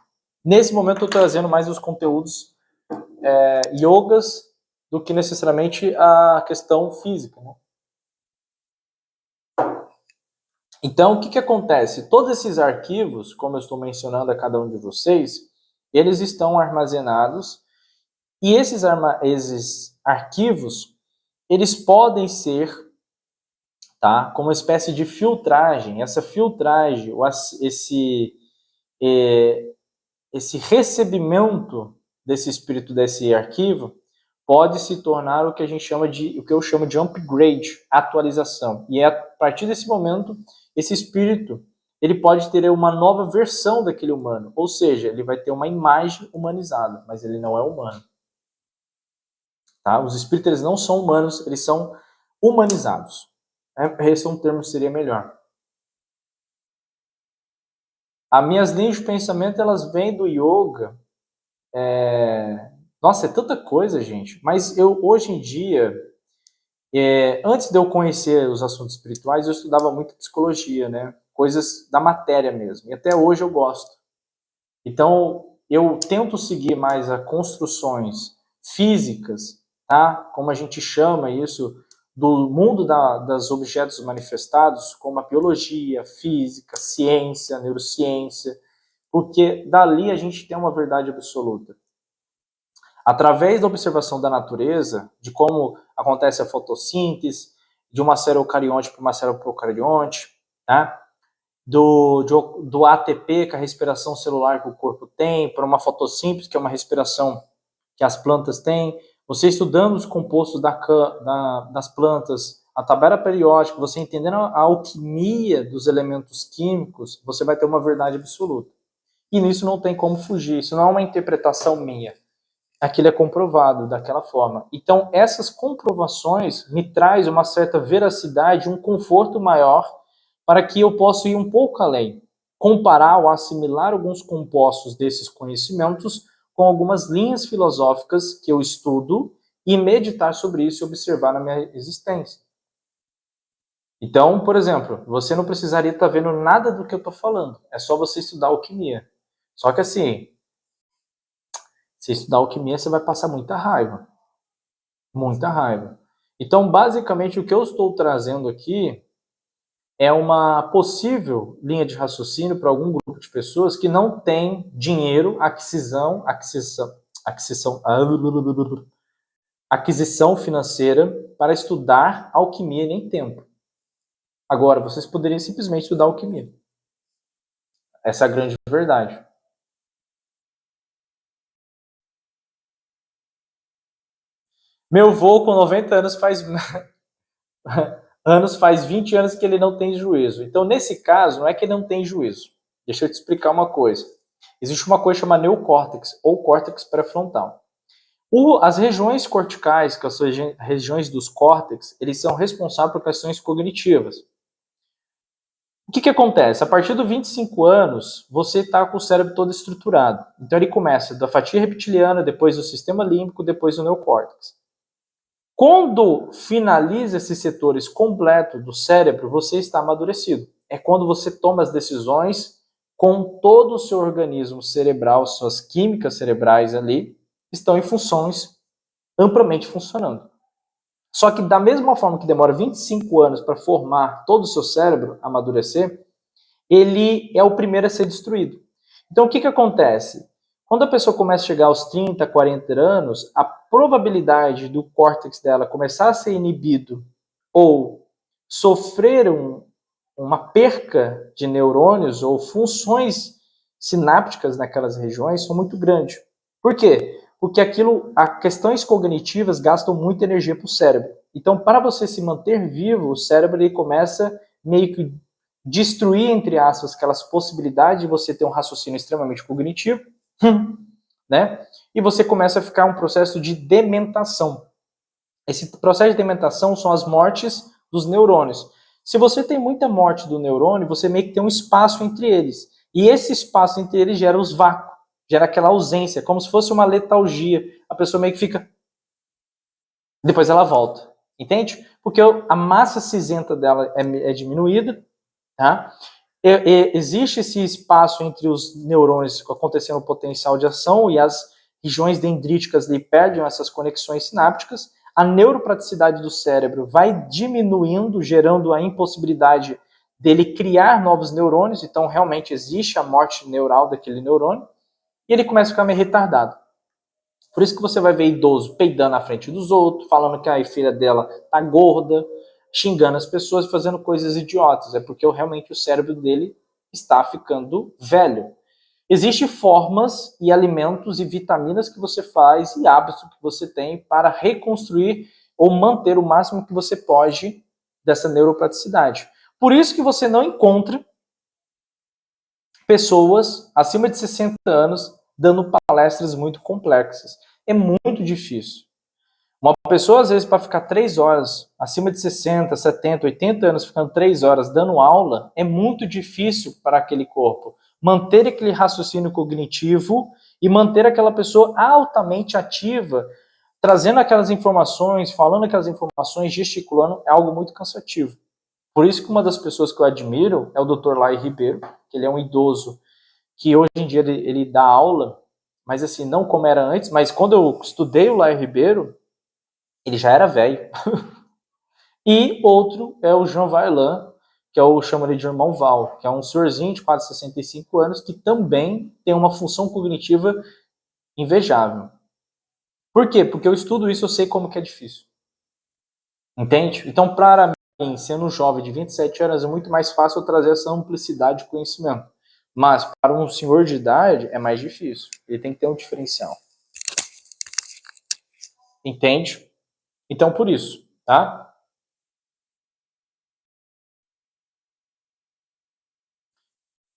Nesse momento eu estou trazendo mais os conteúdos yogas do que necessariamente a questão física. Né? Então, o que acontece? Todos esses arquivos, como eu estou mencionando a cada um de vocês, eles estão armazenados e esses arquivos, eles podem ser, tá, como uma espécie de filtragem. Essa filtragem, esse recebimento desse espírito desse arquivo pode se tornar o que eu chamo de upgrade, atualização. E é a partir desse momento, esse espírito, ele pode ter uma nova versão daquele humano, ou seja, ele vai ter uma imagem humanizada, mas ele não é humano. Tá? Os espíritos eles não são humanos, eles são humanizados. Esse é um termo que seria melhor. As minhas linhas de pensamento, elas vêm do yoga. Nossa, é tanta coisa, gente. Mas eu, hoje em dia, antes de eu conhecer os assuntos espirituais, eu estudava muito psicologia, né? Coisas da matéria mesmo. E até hoje eu gosto. Então, eu tento seguir mais as construções físicas, tá? Como a gente chama isso, do mundo dos objetos manifestados, como a biologia, física, ciência, neurociência, porque dali a gente tem uma verdade absoluta. Através da observação da natureza, de como acontece a fotossíntese, de uma célula eucarionte para uma célula procarionte, tá? do ATP, que é a respiração celular que o corpo tem, para uma fotossíntese, que é uma respiração que as plantas têm. Você estudando os compostos das plantas, a tabela periódica, você entendendo a alquimia dos elementos químicos, você vai ter uma verdade absoluta. E nisso não tem como fugir, isso não é uma interpretação minha. Aquilo é comprovado daquela forma. Então, essas comprovações me traz uma certa veracidade, um conforto maior para que eu possa ir um pouco além, comparar ou assimilar alguns compostos desses conhecimentos com algumas linhas filosóficas que eu estudo e meditar sobre isso e observar na minha existência. Então, por exemplo, você não precisaria estar vendo nada do que eu estou falando. É só você estudar alquimia. Só que assim, se estudar alquimia, você vai passar muita raiva. Muita raiva. Então, basicamente, o que eu estou trazendo aqui é uma possível linha de raciocínio para algum grupo de pessoas que não tem dinheiro, aquisição financeira para estudar alquimia nem tempo. Agora, vocês poderiam simplesmente estudar alquimia. Essa é a grande verdade. Meu avô com 90 anos faz 20 anos que ele não tem juízo. Então, nesse caso, não é que ele não tem juízo. Deixa eu te explicar uma coisa. Existe uma coisa chamada neocórtex, ou córtex pré-frontal. As regiões corticais, que são as regiões dos córtex, eles são responsáveis por questões cognitivas. O que acontece? A partir dos 25 anos, você está com o cérebro todo estruturado. Então, ele começa da fatia reptiliana, depois do sistema límbico, depois do neocórtex. Quando finaliza esses setores completos do cérebro, você está amadurecido. É quando você toma as decisões com todo o seu organismo cerebral, suas químicas cerebrais ali, estão em funções amplamente funcionando. Só que da mesma forma que demora 25 anos para formar todo o seu cérebro, amadurecer, ele é o primeiro a ser destruído. Então o que acontece? Quando a pessoa começa a chegar aos 30, 40 anos, a probabilidade do córtex dela começar a ser inibido ou sofrer uma perca de neurônios ou funções sinápticas naquelas regiões são muito grandes. Por quê? Porque as questões cognitivas gastam muita energia para o cérebro. Então, para você se manter vivo, o cérebro ele começa meio que destruir, entre aspas, aquelas possibilidades de você ter um raciocínio extremamente cognitivo, né? E você começa a ficar um processo de dementação. Esse processo de dementação são as mortes dos neurônios. Se você tem muita morte do neurônio, você meio que tem um espaço entre eles. E esse espaço entre eles gera os vácuos, gera aquela ausência, como se fosse uma letargia. A pessoa meio que fica... Depois ela volta. Entende? Porque a massa cinzenta dela é diminuída, tá? Existe esse espaço entre os neurônios acontecendo o potencial de ação e as regiões dendríticas ali perdem essas conexões sinápticas. A neuropraticidade do cérebro vai diminuindo, gerando a impossibilidade dele criar novos neurônios. Então, realmente existe a morte neural daquele neurônio e ele começa a ficar meio retardado. Por isso que você vai ver idoso peidando na frente dos outros, falando que a filha dela tá gorda, xingando as pessoas e fazendo coisas idiotas. É porque realmente o cérebro dele está ficando velho. Existem formas e alimentos e vitaminas que você faz e hábitos que você tem para reconstruir ou manter o máximo que você pode dessa neuropraticidade. Por isso que você não encontra pessoas acima de 60 anos dando palestras muito complexas. É muito difícil. Uma pessoa, às vezes, para ficar 3 horas, acima de 60, 70, 80 anos, ficando 3 horas dando aula, é muito difícil para aquele corpo. Manter aquele raciocínio cognitivo e manter aquela pessoa altamente ativa, trazendo aquelas informações, falando aquelas informações, gesticulando, é algo muito cansativo. Por isso que uma das pessoas que eu admiro é o Dr. Lai Ribeiro, que ele é um idoso, que hoje em dia ele dá aula, mas assim, não como era antes, mas quando eu estudei o Lai Ribeiro, ele já era velho. E outro é o Jean Varlan, que eu chamo ele de irmão Val, que é um senhorzinho de quase 65 anos, que também tem uma função cognitiva invejável. Por quê? Porque eu estudo isso, eu sei como que é difícil. Entende? Então, para mim, sendo um jovem de 27 anos, é muito mais fácil eu trazer essa amplicidade de conhecimento. Mas, para um senhor de idade, é mais difícil. Ele tem que ter um diferencial. Entende? Então, por isso, tá?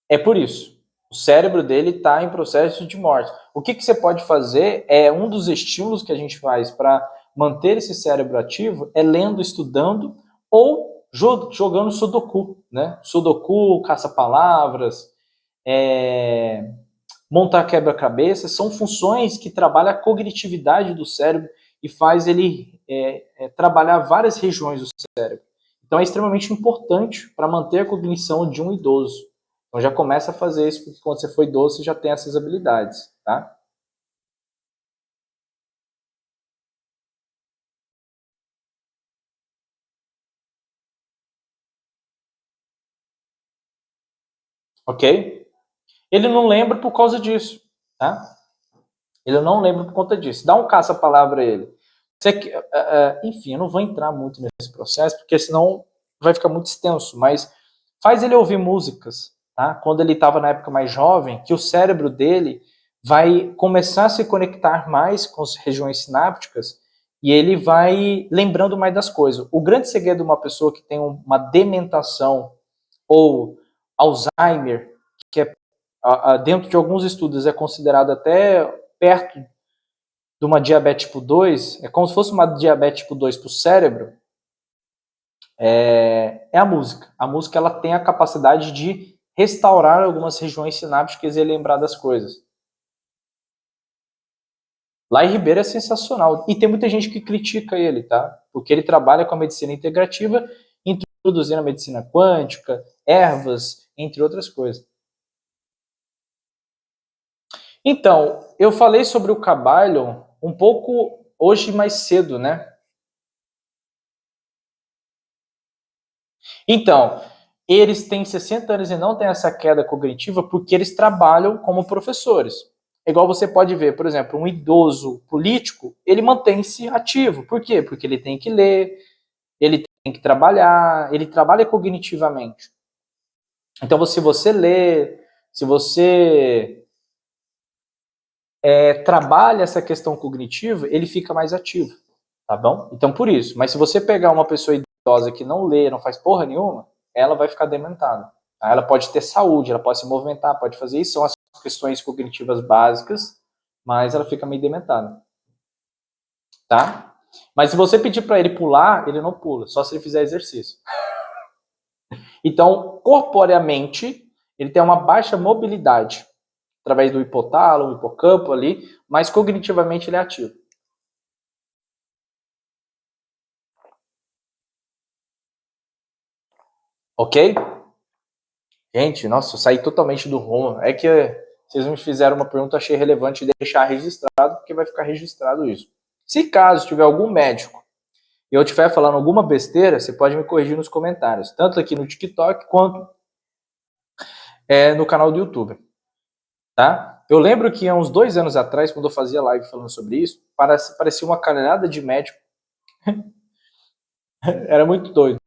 É por isso. O cérebro dele está em processo de morte. O que você pode fazer é um dos estímulos que a gente faz para manter esse cérebro ativo é lendo, estudando ou jogando Sudoku, né? Sudoku, caça-palavras, montar quebra-cabeça, são funções que trabalham a cognitividade do cérebro e faz ele trabalhar várias regiões do cérebro. Então é extremamente importante para manter a cognição de um idoso. Então já começa a fazer isso, porque quando você for idoso, você já tem essas habilidades, tá? Ok? Ele não lembra por causa disso, tá? Ele não lembra por conta disso. Dá um caça-palavra a ele. Enfim, eu não vou entrar muito nesse processo, porque senão vai ficar muito extenso, mas faz ele ouvir músicas, tá? Quando ele estava na época mais jovem, que o cérebro dele vai começar a se conectar mais com as regiões sinápticas e ele vai lembrando mais das coisas. O grande segredo de uma pessoa que tem uma dementação ou Alzheimer, que é dentro de alguns estudos é considerado até perto de uma diabetes tipo 2, é como se fosse uma diabetes tipo 2 para o cérebro, é a música. A música ela tem a capacidade de restaurar algumas regiões sinápticas e lembrar das coisas. Lá em Ribeira é sensacional. E tem muita gente que critica ele, tá? Porque ele trabalha com a medicina integrativa, introduzindo a medicina quântica, ervas, entre outras coisas. Então, eu falei sobre o Cabalho um pouco hoje mais cedo, né? Então, eles têm 60 anos e não têm essa queda cognitiva porque eles trabalham como professores. Igual você pode ver, por exemplo, um idoso político, ele mantém-se ativo. Por quê? Porque ele tem que ler, ele tem que trabalhar, ele trabalha cognitivamente. Então, se você lê, se você trabalha essa questão cognitiva, ele fica mais ativo, tá bom? Então, por isso. Mas se você pegar uma pessoa idosa que não lê, não faz porra nenhuma, ela vai ficar dementada. Ela pode ter saúde, ela pode se movimentar, pode fazer isso, são as questões cognitivas básicas, mas ela fica meio dementada, tá? Mas se você pedir para ele pular, ele não pula, só se ele fizer exercício. Então, corporeamente, ele tem uma baixa mobilidade, através do hipotálamo, hipocampo ali, mas cognitivamente ele é ativo. Ok? Gente, nossa, eu saí totalmente do rumo. É que vocês me fizeram uma pergunta, achei relevante deixar registrado, porque vai ficar registrado isso. Se caso tiver algum médico e eu estiver falando alguma besteira, você pode me corrigir nos comentários, tanto aqui no TikTok quanto no canal do YouTube. Tá? Eu lembro que há uns 2 anos atrás, quando eu fazia live falando sobre isso, parecia uma caralhada de médico. Era muito doido.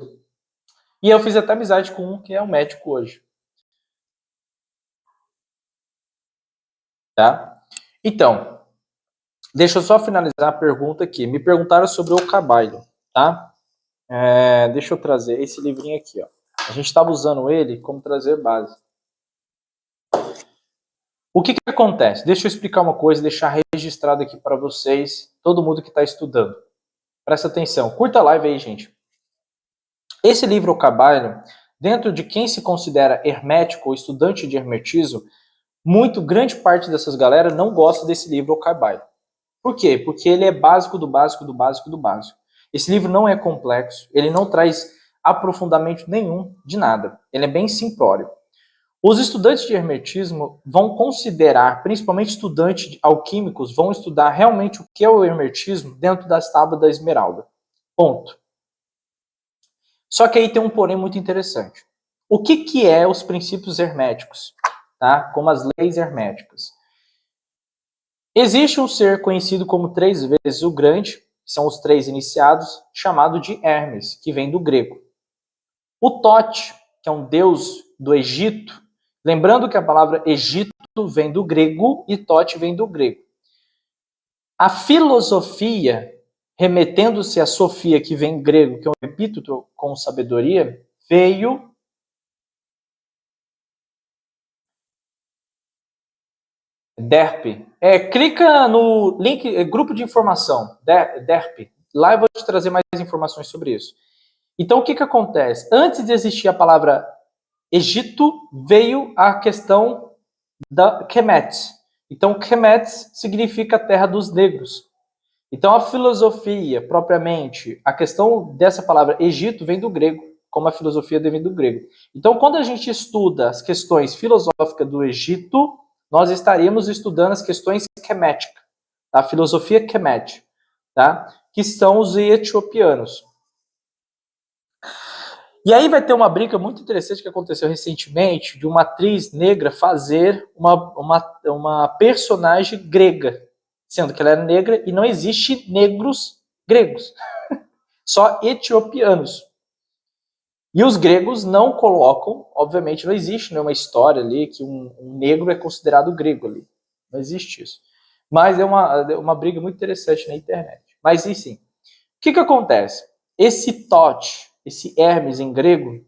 E eu fiz até amizade com um que é um médico hoje. Tá? Então, deixa eu só finalizar a pergunta aqui. Me perguntaram sobre o Cabalho, tá? Deixa eu trazer esse livrinho aqui, ó. A gente estava usando ele como trazer base. O que acontece? Deixa eu explicar uma coisa, deixar registrado aqui para vocês, todo mundo que está estudando. Presta atenção, curta a live aí, gente. Esse livro, O Cabalho, dentro de quem se considera hermético ou estudante de hermetismo, muito grande parte dessas galera não gosta desse livro, O Cabalho. Por quê? Porque ele é básico do básico do básico do básico. Esse livro não é complexo, ele não traz aprofundamento nenhum de nada. Ele é bem simplório. Os estudantes de hermetismo vão considerar, principalmente estudantes alquímicos, vão estudar realmente o que é o hermetismo dentro das tábuas da esmeralda. Ponto. Só que aí tem um porém muito interessante. O que é os princípios herméticos? Tá? Como as leis herméticas. Existe um ser conhecido como 3 vezes o grande, são os 3 iniciados, chamado de Hermes, que vem do grego. O Tote, que é um deus do Egito, lembrando que a palavra Egito vem do grego e Tote vem do grego. A filosofia, remetendo-se à Sofia, que vem em grego, que é um epíteto com sabedoria, veio DERP. Clica no link, grupo de informação, DERP. Lá eu vou te trazer mais informações sobre isso. Então, o que acontece? Antes de existir a palavra Egito, veio a questão da Kemet. Então, Kemet significa terra dos negros. Então, a filosofia, propriamente, a questão dessa palavra Egito vem do grego. como a filosofia vem do grego. Então, quando a gente estuda as questões filosóficas do Egito, nós estaremos estudando as questões queméticas, a filosofia quemética, tá? Que são os etiopianos. E aí vai ter uma briga muito interessante que aconteceu recentemente, de uma atriz negra fazer uma personagem grega, sendo que ela era negra e não existe negros gregos, só etiopianos. E os gregos não colocam, obviamente não existe nenhuma história ali que um negro é considerado grego ali, não existe isso. Mas é uma briga muito interessante na internet. Mas enfim, o que acontece? Esse Tote, esse Hermes em grego,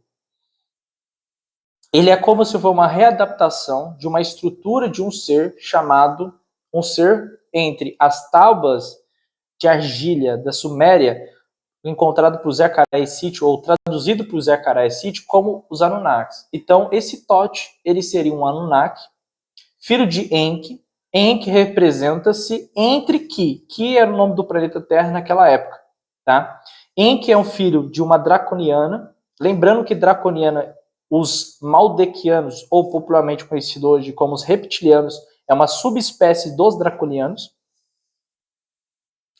ele é como se fosse uma readaptação de uma estrutura de um ser chamado, um ser entre as tábuas de argila da Suméria, encontrado por Zecharia Sitchin, ou traduzido por Zecharia Sitchin, como os Anunnakis. Então, esse Tote, ele seria um Anunnaki, filho de Enki. Enki representa-se entre Ki. Ki era o nome do planeta Terra naquela época, tá? Enki é um filho de uma draconiana. Lembrando que draconiana, os maldequianos, ou popularmente conhecido hoje como os reptilianos, é uma subespécie dos draconianos.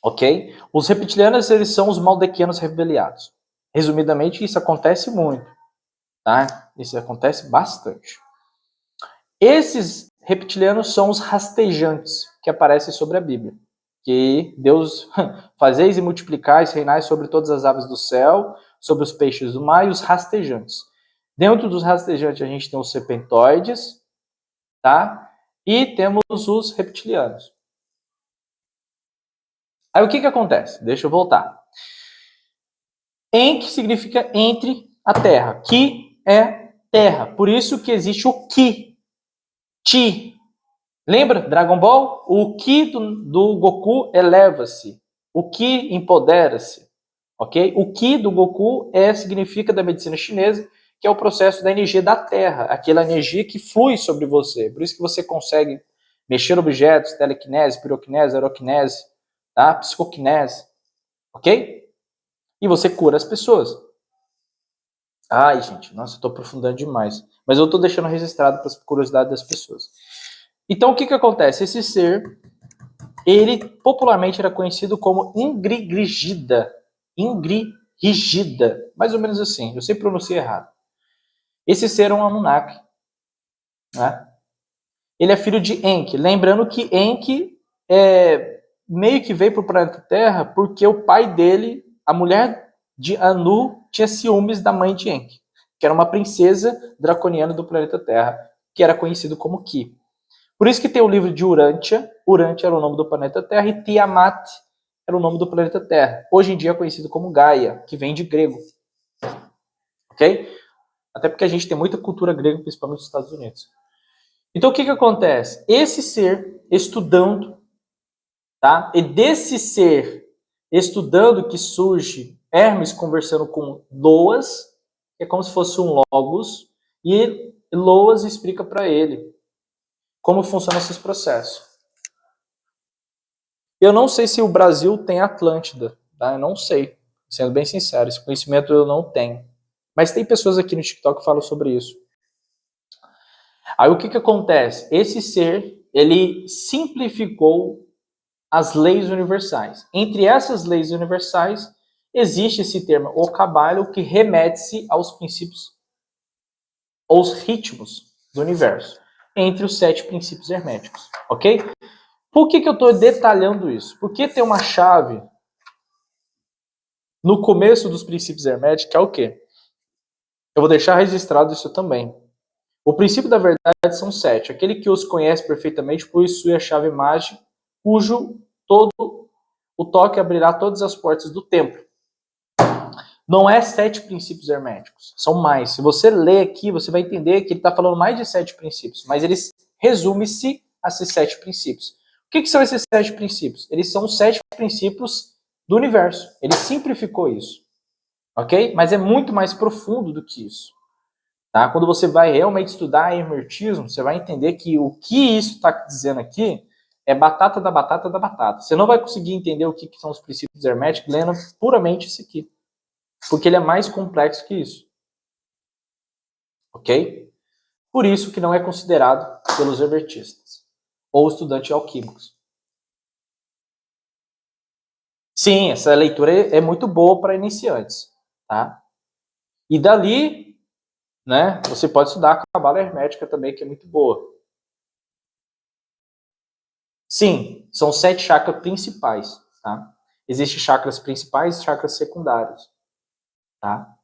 Ok? Os reptilianos, eles são os maldequianos rebeliados. Resumidamente, isso acontece muito, tá? Isso acontece bastante. Esses reptilianos são os rastejantes que aparecem sobre a Bíblia. Que Deus fazeis e multiplicais, reinais sobre todas as aves do céu, sobre os peixes do mar e os rastejantes. Dentro dos rastejantes a gente tem os serpentoides, tá? E temos os reptilianos. Aí o que acontece? Deixa eu voltar. Enki significa entre a terra. Ki é terra. Por isso que existe o Ki. Chi. Lembra? Dragon Ball? O Ki do Goku eleva-se. O Ki empodera-se. Ok? O Ki do Goku significa da medicina chinesa, que é o processo da energia da terra. Aquela energia que flui sobre você. Por isso que você consegue mexer objetos, telecinese, pirocinese, aerocinese, tá? Psicocinese. Ok? E você cura as pessoas. Ai, gente, nossa, eu tô aprofundando demais. Mas eu tô deixando registrado para as curiosidades das pessoas. Então, o que acontece? Esse ser, ele popularmente era conhecido como Ingrid-Rigida. Ingrid-Rigida. Mais ou menos assim. Eu sempre pronunciei errado. Esse ser é um Anunnaki. Né? Ele é filho de Enki. Lembrando que Enki meio que veio para o planeta Terra porque o pai dele, a mulher de Anu, tinha ciúmes da mãe de Enki, que era uma princesa draconiana do planeta Terra, que era conhecido como Ki. Por isso que tem o livro de Urantia. Urantia era o nome do planeta Terra e Tiamat era o nome do planeta Terra. Hoje em dia é conhecido como Gaia, que vem de grego. Ok? Até porque a gente tem muita cultura grega, principalmente nos Estados Unidos. Então o que acontece? Esse ser estudando, tá? E desse ser estudando que surge Hermes conversando com Loas, que é como se fosse um Logos, e Loas explica para ele como funcionam esses processos. Eu não sei se o Brasil tem Atlântida, tá? Eu não sei, sendo bem sincero, esse conhecimento eu não tenho. Mas tem pessoas aqui no TikTok que falam sobre isso. Aí o que acontece? Esse ser, ele simplificou as leis universais. Entre essas leis universais, existe esse termo, o Cabalo, que remete-se aos princípios, aos ritmos do universo, entre os 7 princípios herméticos, ok? Por que eu estou detalhando isso? Porque tem uma chave no começo dos princípios herméticos, que é o quê? Eu vou deixar registrado isso também. O princípio da verdade são 7. Aquele que os conhece perfeitamente possui a chave mágica, cujo todo o toque abrirá todas as portas do templo. Não é 7 princípios herméticos, são mais. Se você ler aqui, você vai entender que ele está falando mais de 7 princípios, mas eles resumem-se a esses 7 princípios. O que são esses 7 princípios? Eles são os 7 princípios do universo. Ele simplificou isso, ok? Mas é muito mais profundo do que isso. Tá? Quando você vai realmente estudar hermetismo, você vai entender que o que isso está dizendo aqui é batata da batata da batata. Você não vai conseguir entender o que são os princípios herméticos lendo puramente isso aqui. Porque ele é mais complexo que isso. Ok? Por isso que não é considerado pelos hermetistas ou estudantes alquímicos. Sim, essa leitura é muito boa para iniciantes, tá? E dali, né, você pode estudar a cabala hermética também, que é muito boa. Sim, são 7 chakras principais, tá? Existem chakras principais e chakras secundários, tá?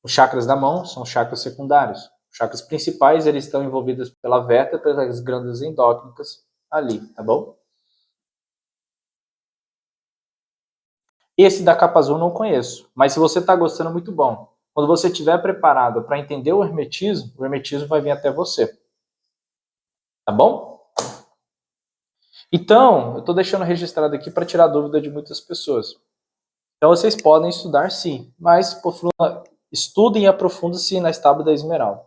Os chakras da mão são chakras secundários. Os chakras principais, eles estão envolvidos pela vértebra, pelas glândulas endócrinas ali, tá bom? Esse da capa azul eu não conheço, mas se você está gostando, muito bom. Quando você estiver preparado para entender o hermetismo vai vir até você, tá bom? Então, eu estou deixando registrado aqui para tirar dúvida de muitas pessoas. Então, vocês podem estudar sim, mas estudem e aprofundem-se na tábua da esmeralda.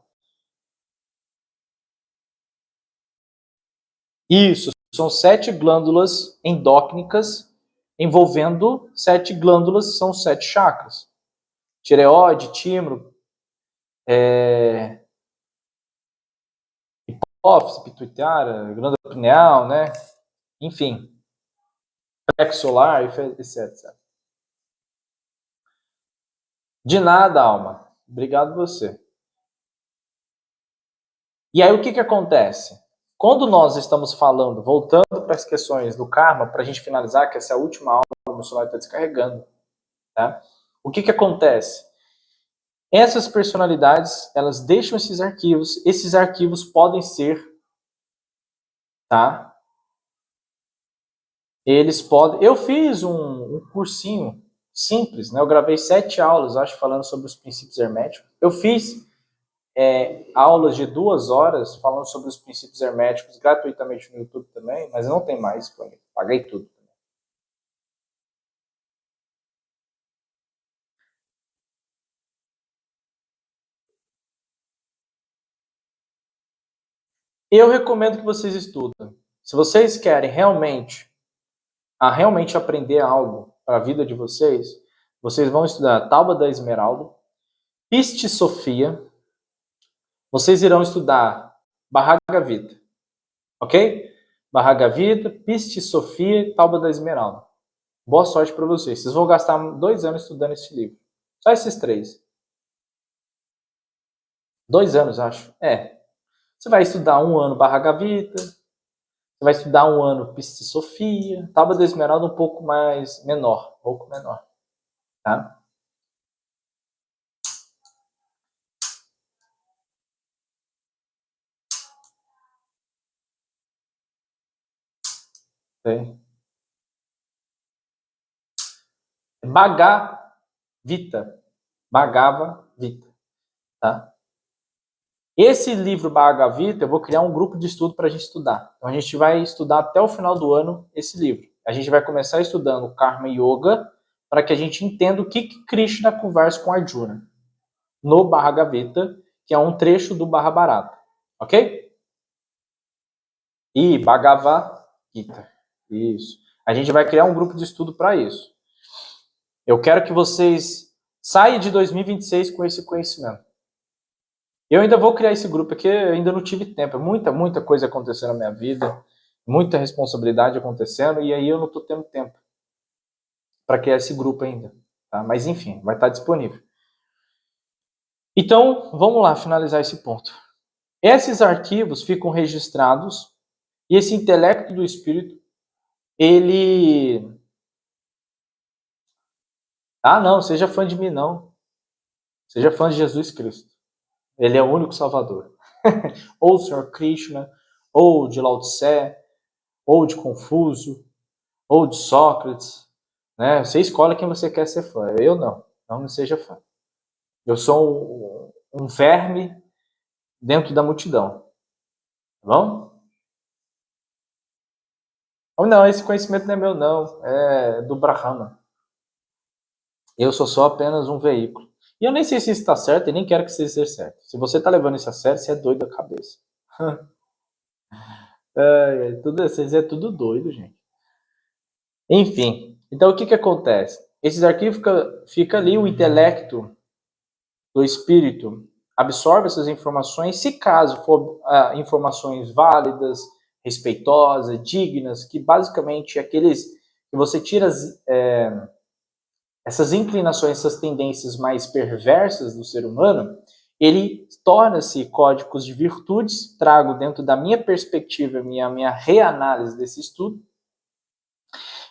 Isso, são 7 glândulas endócrinas envolvendo 7 glândulas, são 7 chakras. Tireoide, tímero, hipófise, pituitária, glândula pineal, né? Enfim, plexo solar, etc. De nada, Alma. Obrigado você. E aí o que acontece? Quando nós estamos falando, voltando para as questões do karma, para a gente finalizar, que essa é a última aula, o meu celular está descarregando, tá? O que acontece? Essas personalidades, elas deixam esses arquivos podem ser, tá? Eles podem... Eu fiz um cursinho simples, né? Eu gravei 7 aulas, acho, falando sobre os princípios herméticos. Eu fiz aulas de 2 horas falando sobre os princípios herméticos gratuitamente no YouTube também, mas não tem mais, paguei tudo. Eu recomendo que vocês estudem. Se vocês querem realmente aprender algo para a vida de vocês, vocês vão estudar a Tábua da Esmeralda, Piste Sofia, vocês irão estudar Bhagavad Gita, ok? Bhagavad Gita, Piste Sofia e Tábua da Esmeralda. Boa sorte para vocês. Vocês vão gastar 2 anos estudando esse livro. Só esses 3. 2 anos, acho. Você vai estudar 1 ano Bhagavad Gita, você vai estudar 1 ano Piste Sofia, Tábua da Esmeralda um pouco menor, tá? É. Bhagavad Gita. Bhagavad Gita, tá? Esse livro Bhagavad Gita, eu vou criar um grupo de estudo para a gente estudar. Então a gente vai estudar até o final do ano esse livro. A gente vai começar estudando Karma Yoga para que a gente entenda o que Krishna conversa com Arjuna no Bhagavad Gita, que é um trecho do Mahabharata, ok? E Bhagavad Gita, isso. A gente vai criar um grupo de estudo para isso. Eu quero que vocês saiam de 2026 com esse conhecimento. Eu ainda vou criar esse grupo aqui, eu ainda não tive tempo. Muita coisa acontecendo na minha vida, muita responsabilidade acontecendo, e aí eu não estou tendo tempo para criar esse grupo ainda. Tá? Mas enfim, vai estar disponível. Então, vamos lá finalizar esse ponto. Esses arquivos ficam registrados e esse intelecto do espírito, ele... Ah, não, seja fã de mim, não. Seja fã de Jesus Cristo. Ele é o único salvador. Ou o Senhor Krishna, ou de Lao Tse, ou de Confúcio, ou de Sócrates. Né? Você escolhe quem você quer ser fã. Eu não. Não me seja fã. Eu sou um verme dentro da multidão. Tá bom? Ou não, esse conhecimento não é meu, não. É do Brahma. Eu sou só apenas um veículo. E eu nem sei se isso está certo e nem quero que isso seja certo. Se você está levando isso a sério, você é doido da cabeça. Vocês é tudo doido, gente. Enfim, então o que acontece? Esses arquivos fica ali o intelecto do espírito absorve essas informações, se caso for informações válidas, respeitosas, dignas, que basicamente aqueles que você tira essas inclinações, essas tendências mais perversas do ser humano, ele torna-se códigos de virtudes, trago dentro da minha perspectiva, minha reanálise desse estudo.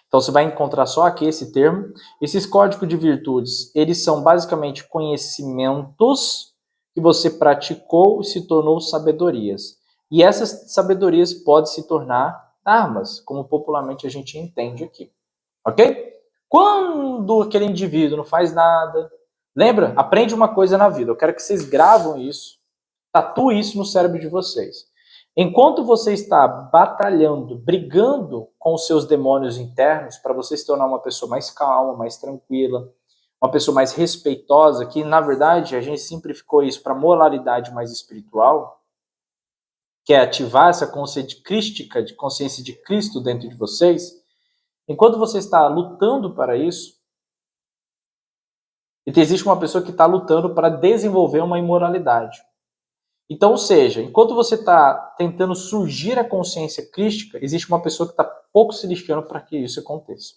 Então você vai encontrar só aqui esse termo. Esses códigos de virtudes, eles são basicamente conhecimentos que você praticou e se tornou sabedorias. E essas sabedorias podem se tornar armas, como popularmente a gente entende aqui. Ok? Quando aquele indivíduo não faz nada, lembra? Aprende uma coisa na vida. Eu quero que vocês gravam isso, tatuem isso no cérebro de vocês. Enquanto você está batalhando, brigando com os seus demônios internos para você se tornar uma pessoa mais calma, mais tranquila, uma pessoa mais respeitosa, que na verdade a gente simplificou isso para moralidade mais espiritual, que é ativar essa consciência crística, de consciência de Cristo dentro de vocês. Enquanto você está lutando para isso, e existe uma pessoa que está lutando para desenvolver uma imoralidade. Então, ou seja, enquanto você está tentando surgir a consciência crística, existe uma pessoa que está pouco se lixando para que isso aconteça.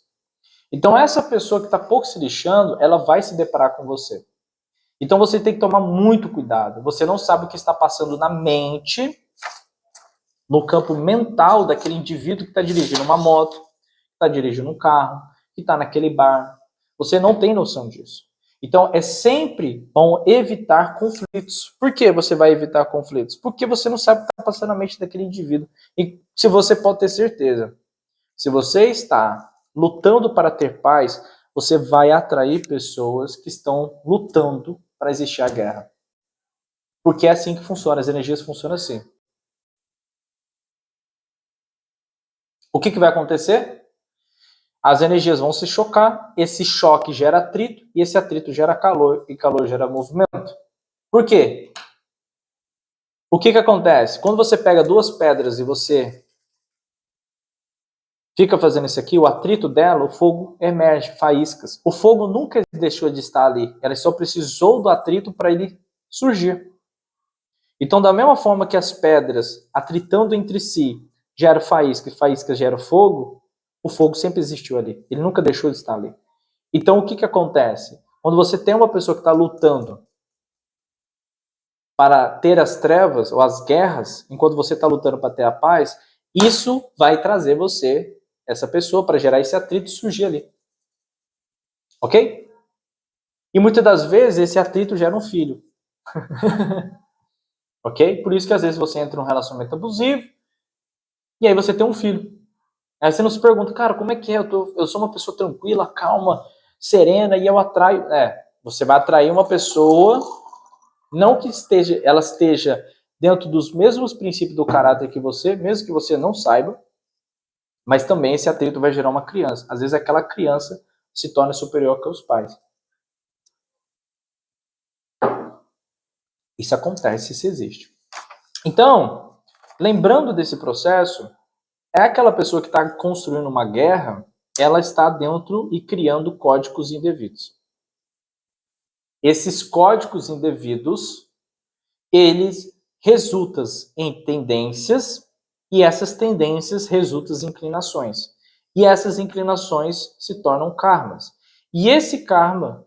Então, essa pessoa que está pouco se lixando, ela vai se deparar com você. Então, você tem que tomar muito cuidado. Você não sabe o que está passando na mente, no campo mental daquele indivíduo que está dirigindo uma moto, que está dirigindo um carro, que está naquele bar. Você não tem noção disso. Então, é sempre bom evitar conflitos. Por que você vai evitar conflitos? Porque você não sabe o que está passando na mente daquele indivíduo. E se você pode ter certeza, se você está lutando para ter paz, você vai atrair pessoas que estão lutando para existir a guerra. Porque é assim que funciona, as energias funcionam assim. O que vai acontecer? As energias vão se chocar, esse choque gera atrito, e esse atrito gera calor, e calor gera movimento. Por quê? O que acontece? Quando você pega duas pedras e você fica fazendo isso aqui, o atrito dela, o fogo emerge, faíscas. O fogo nunca deixou de estar ali, ela só precisou do atrito para ele surgir. Então, da mesma forma que as pedras, atritando entre si, geram faísca e faíscas geram fogo, o fogo sempre existiu ali. Ele nunca deixou de estar ali. Então, o que acontece? Quando você tem uma pessoa que está lutando para ter as trevas ou as guerras, enquanto você está lutando para ter a paz, isso vai trazer você, essa pessoa, para gerar esse atrito e surgir ali. Ok? E muitas das vezes esse atrito gera um filho. Ok? Por isso que às vezes você entra num relacionamento abusivo e aí você tem um filho. Aí você não se pergunta, cara, como é que é? Eu sou uma pessoa tranquila, calma, serena, e eu atraio. Você vai atrair uma pessoa, não que ela esteja dentro dos mesmos princípios do caráter que você, mesmo que você não saiba, mas também esse atrito vai gerar uma criança. Às vezes aquela criança se torna superior que os pais. Isso acontece, isso existe. Então, lembrando desse processo, é aquela pessoa que está construindo uma guerra, ela está dentro e criando códigos indevidos. Esses códigos indevidos, eles resultam em tendências, e essas tendências resultam em inclinações. E essas inclinações se tornam karmas. E esse karma,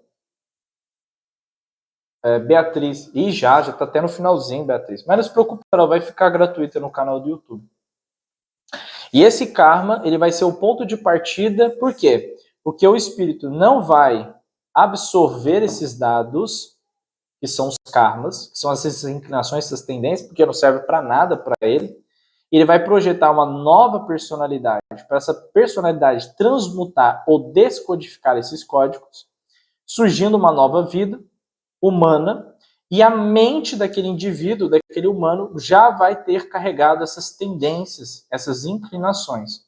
Beatriz, e já está até no finalzinho, Beatriz, mas não se preocupe, ela vai ficar gratuita no canal do YouTube. E esse karma, ele vai ser o ponto de partida, por quê? Porque o espírito não vai absorver esses dados, que são os karmas, que são essas inclinações, essas tendências, porque não serve para nada para ele. Ele vai projetar uma nova personalidade, para essa personalidade transmutar ou descodificar esses códigos, surgindo uma nova vida humana, e a mente daquele indivíduo, daquele humano, já vai ter carregado essas tendências, essas inclinações.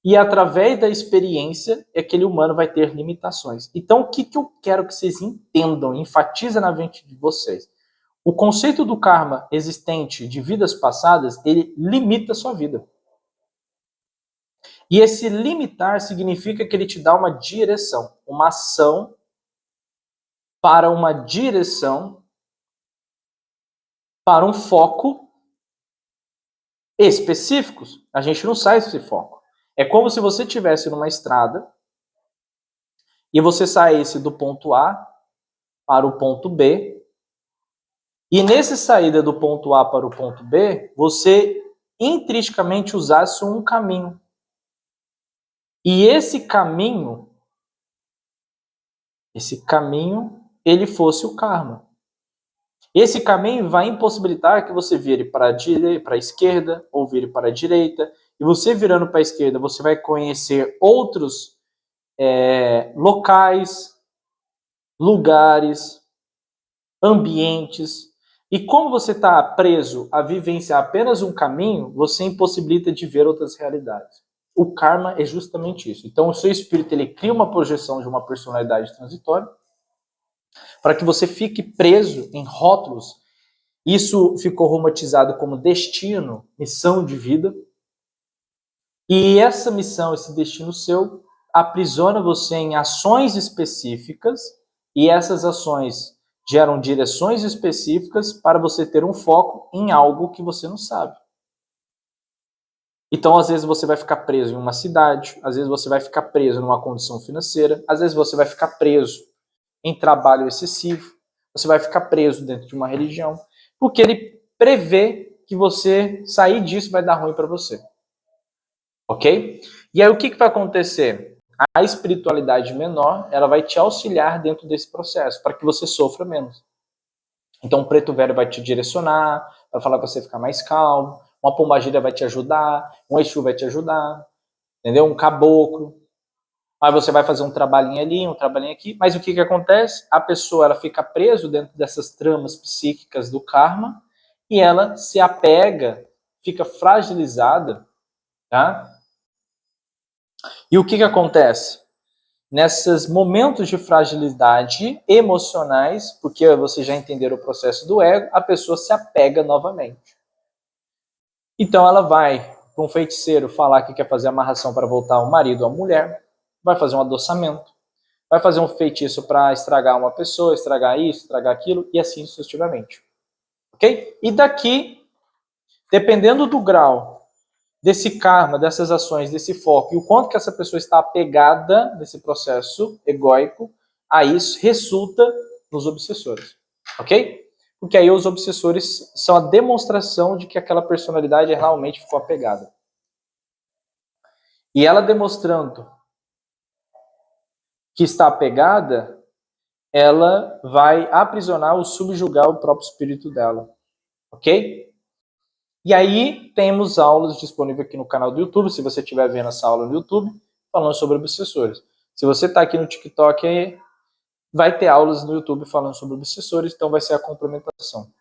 E através da experiência, aquele humano vai ter limitações. Então, o que eu quero que vocês entendam, enfatiza na mente de vocês? O conceito do karma existente de vidas passadas, ele limita a sua vida. E esse limitar significa que ele te dá uma direção, uma ação para uma direção para um foco específico. A gente não sai desse foco. É como se você estivesse numa estrada e você saísse do ponto A para o ponto B, e nessa saída do ponto A para o ponto B, você intrinsecamente usasse um caminho. E esse caminho, ele fosse o karma. Esse caminho vai impossibilitar que você vire para a esquerda ou vire para a direita. E você virando para a esquerda, você vai conhecer outros locais, lugares, ambientes. E como você está preso a vivenciar apenas um caminho, você impossibilita de ver outras realidades. O karma é justamente isso. Então, o seu espírito ele cria uma projeção de uma personalidade transitória para que você fique preso em rótulos. Isso ficou romantizado como destino, missão de vida. E essa missão, esse destino seu, aprisiona você em ações específicas, e essas ações geram direções específicas para você ter um foco em algo que você não sabe. Então, às vezes, você vai ficar preso em uma cidade, às vezes você vai ficar preso numa condição financeira, às vezes você vai ficar preso em trabalho excessivo, você vai ficar preso dentro de uma religião, porque ele prevê que você sair disso vai dar ruim para você. Ok? E aí o que vai acontecer? A espiritualidade menor, ela vai te auxiliar dentro desse processo, para que você sofra menos. Então o preto velho vai te direcionar, vai falar para você ficar mais calmo, uma pombagira vai te ajudar, um exu vai te ajudar, entendeu? Um caboclo. Aí você vai fazer um trabalhinho ali, um trabalhinho aqui, mas o que acontece? A pessoa ela fica presa dentro dessas tramas psíquicas do karma e ela se apega, fica fragilizada, tá? E o que acontece? Nesses momentos de fragilidade emocionais, porque você já entenderam o processo do ego, a pessoa se apega novamente. Então ela vai para um feiticeiro falar que quer fazer amarração para voltar o marido ou a mulher, vai fazer um adoçamento, vai fazer um feitiço para estragar uma pessoa, estragar isso, estragar aquilo, e assim sucessivamente. Ok? E daqui, dependendo do grau desse karma, dessas ações, desse foco, e o quanto que essa pessoa está apegada nesse processo egóico, aí isso resulta nos obsessores. Ok? Porque aí os obsessores são a demonstração de que aquela personalidade realmente ficou apegada. E ela demonstrando que está apegada, ela vai aprisionar ou subjugar o próprio espírito dela. Ok? E aí temos aulas disponíveis aqui no canal do YouTube, se você estiver vendo essa aula no YouTube, falando sobre obsessores. Se você está aqui no TikTok, vai ter aulas no YouTube falando sobre obsessores, então vai ser a complementação.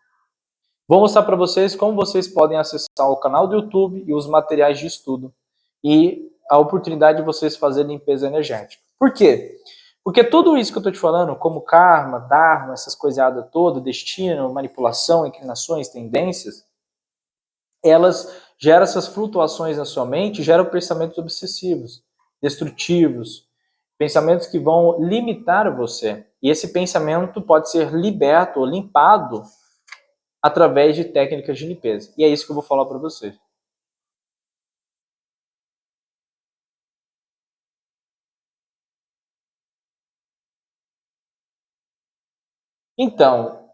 Vou mostrar para vocês como vocês podem acessar o canal do YouTube e os materiais de estudo e a oportunidade de vocês fazerem limpeza energética. Por quê? Porque tudo isso que eu estou te falando, como karma, dharma, essas coisadas todas, destino, manipulação, inclinações, tendências, elas geram essas flutuações na sua mente, geram pensamentos obsessivos, destrutivos, pensamentos que vão limitar você. E esse pensamento pode ser liberto ou limpado através de técnicas de limpeza. E é isso que eu vou falar para vocês. Então,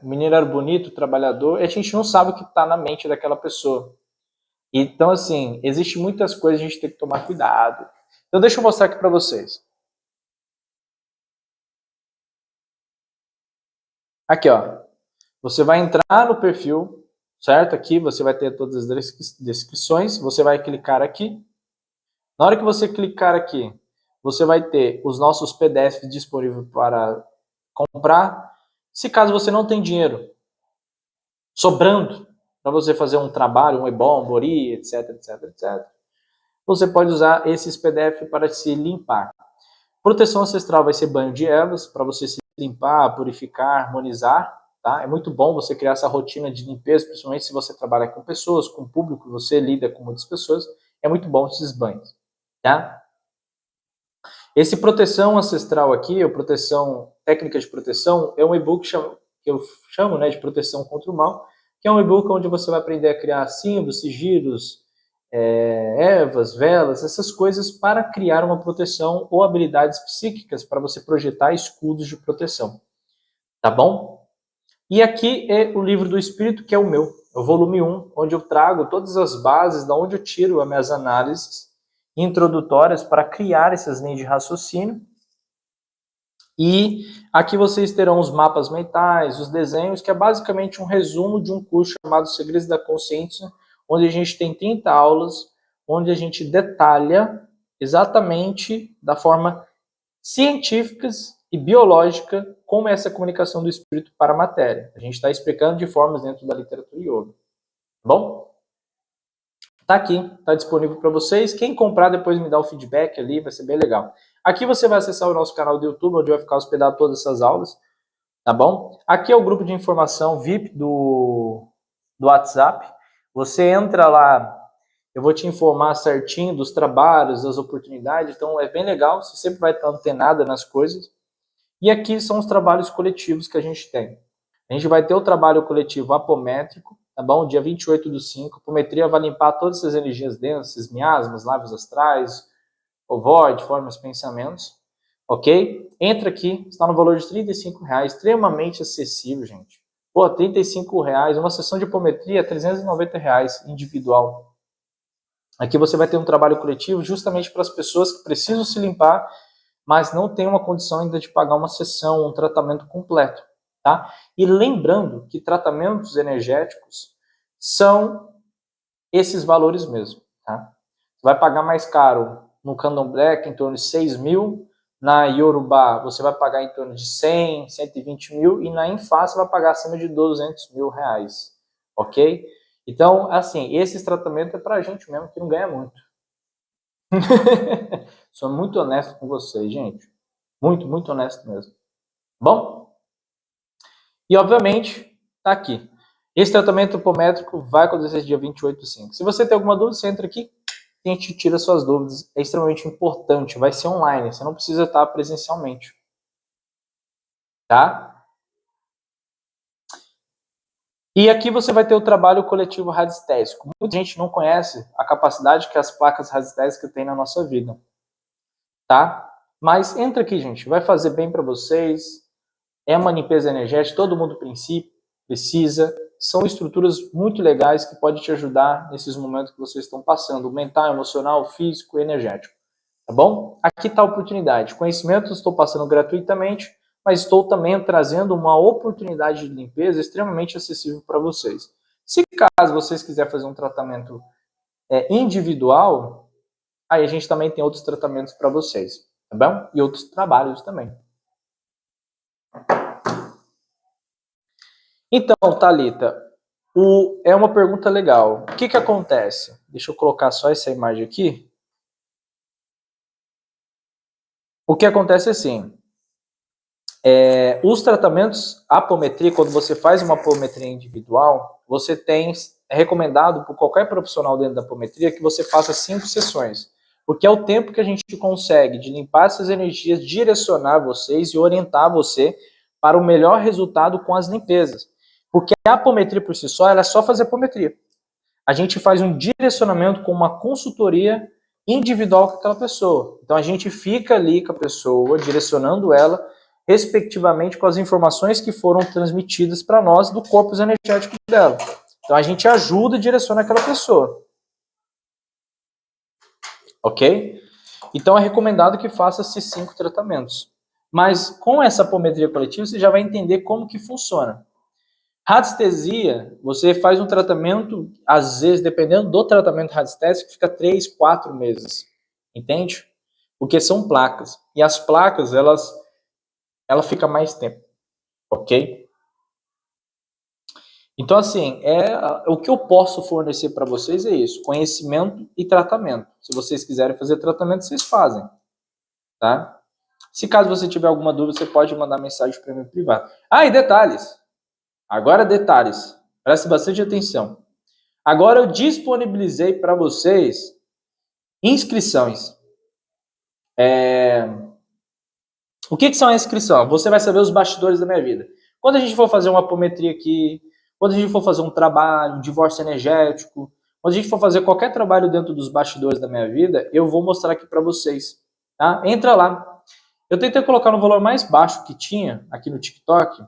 o menino era bonito, trabalhador, e a gente não sabe o que está na mente daquela pessoa. Então, assim, existe muitas coisas que a gente tem que tomar cuidado. Então, deixa eu mostrar aqui para vocês. Aqui, ó. Você vai entrar no perfil, certo? Aqui você vai ter todas as descrições. Você vai clicar aqui. Na hora que você clicar aqui, você vai ter os nossos PDFs disponíveis para comprar. Se caso você não tem dinheiro sobrando para você fazer um trabalho, um ebom, um bori, etc, etc, etc, você pode usar esses PDF para se limpar. Proteção ancestral vai ser banho de ervas para você se limpar, purificar, harmonizar. Tá? É muito bom você criar essa rotina de limpeza, principalmente se você trabalha com pessoas, com público, você lida com muitas pessoas. É muito bom esses banhos. Tá? Esse proteção ancestral aqui, ou proteção, técnica de proteção, é um e-book que que eu chamo, né, de proteção contra o mal, que é um e-book onde você vai aprender a criar símbolos, sigilos, ervas, velas, essas coisas para criar uma proteção ou habilidades psíquicas para você projetar escudos de proteção. Tá bom? E aqui é o livro do Espírito, que é o meu, o volume 1, onde eu trago todas as bases, da onde eu tiro as minhas análises introdutórias para criar essas linhas de raciocínio. E aqui vocês terão os mapas mentais, os desenhos, que é basicamente um resumo de um curso chamado Segredos da Consciência, onde a gente tem 30 aulas, onde a gente detalha exatamente da forma científica e biológica como é essa comunicação do espírito para a matéria. A gente está explicando de formas dentro da literatura yoga. Bom? Tá aqui, tá disponível para vocês. Quem comprar depois me dá o feedback ali, vai ser bem legal. Aqui você vai acessar o nosso canal do YouTube, onde vai ficar hospedado todas essas aulas, tá bom? Aqui é o grupo de informação VIP do WhatsApp. Você entra lá, eu vou te informar certinho dos trabalhos, das oportunidades, então é bem legal, você sempre vai estar antenado nas coisas. E aqui são os trabalhos coletivos que a gente tem. A gente vai ter o trabalho coletivo apométrico, tá bom? Dia 28/5. A apometria vai limpar todas essas energias densas, miasmas, lábios astrais, ovoide, formas, pensamentos. Ok? Entra aqui, está no valor de R$35, extremamente acessível, gente. Pô, R$35, uma sessão de apometria, R$390 individual. Aqui você vai ter um trabalho coletivo justamente para as pessoas que precisam se limpar, mas não tem uma condição ainda de pagar uma sessão, um tratamento completo, tá? E lembrando que tratamentos energéticos são esses valores mesmo, tá? Você vai pagar mais caro no Candomblé, em torno de 6 mil, na Yorubá você vai pagar em torno de 100, 120 mil, e na Infá você vai pagar acima de 200 mil reais, ok? Então, assim, esses tratamentos é pra gente mesmo que não ganha muito. Sou muito honesto com vocês, gente. Muito, muito honesto mesmo. Bom? E, obviamente, tá aqui. Esse tratamento hipométrico vai acontecer dia 28/5. Se você tem alguma dúvida, você entra aqui e a gente tira suas dúvidas. É extremamente importante. Vai ser online. Você não precisa estar presencialmente. Tá? E aqui você vai ter o trabalho coletivo radiestésico. Muita gente não conhece a capacidade que as placas radiestésicas têm na nossa vida. Tá? Mas entra aqui, gente. Vai fazer bem para vocês. É uma limpeza energética. Todo mundo precisa. São estruturas muito legais que podem te ajudar nesses momentos que vocês estão passando. Mental, emocional, físico e energético. Tá bom? Aqui está a oportunidade. Conhecimento estou passando gratuitamente, mas estou também trazendo uma oportunidade de limpeza extremamente acessível para vocês. Se caso vocês quiserem fazer um tratamento individual, aí a gente também tem outros tratamentos para vocês, tá bom? E outros trabalhos também. Então, Thalita, é uma pergunta legal. O que acontece? Deixa eu colocar só essa imagem aqui. O que acontece é assim, os tratamentos apometria, quando você faz uma apometria individual, você tem, é recomendado por qualquer profissional dentro da apometria que você faça 5 sessões, porque é o tempo que a gente consegue de limpar essas energias, direcionar vocês e orientar você para o melhor resultado com as limpezas. Porque a apometria por si só, ela é só fazer apometria. A gente faz um direcionamento com uma consultoria individual com aquela pessoa. Então a gente fica ali com a pessoa, direcionando ela, respectivamente com as informações que foram transmitidas para nós do corpo energético dela. Então a gente ajuda e direciona aquela pessoa. Ok? Então é recomendado que faça esses 5 tratamentos. Mas com essa apometria coletiva você já vai entender como que funciona. Radiestesia, você faz um tratamento, às vezes, dependendo do tratamento radiestésico, fica 3, 4 meses. Entende? Porque são placas. E as placas, ela fica mais tempo. Ok? Então, assim, o que eu posso fornecer para vocês é isso. Conhecimento e tratamento. Se vocês quiserem fazer tratamento, vocês fazem. Tá? Se caso você tiver alguma dúvida, você pode mandar mensagem para mim privado. Ah, e detalhes. Agora detalhes, preste bastante atenção. Agora eu disponibilizei para vocês inscrições. O que são a inscrição? Você vai saber os bastidores da minha vida. Quando a gente for fazer uma apometria aqui, quando a gente for fazer um trabalho, um divórcio energético, quando a gente for fazer qualquer trabalho dentro dos bastidores da minha vida, eu vou mostrar aqui para vocês, tá? Entra lá. Eu tentei colocar no valor mais baixo que tinha aqui no TikTok,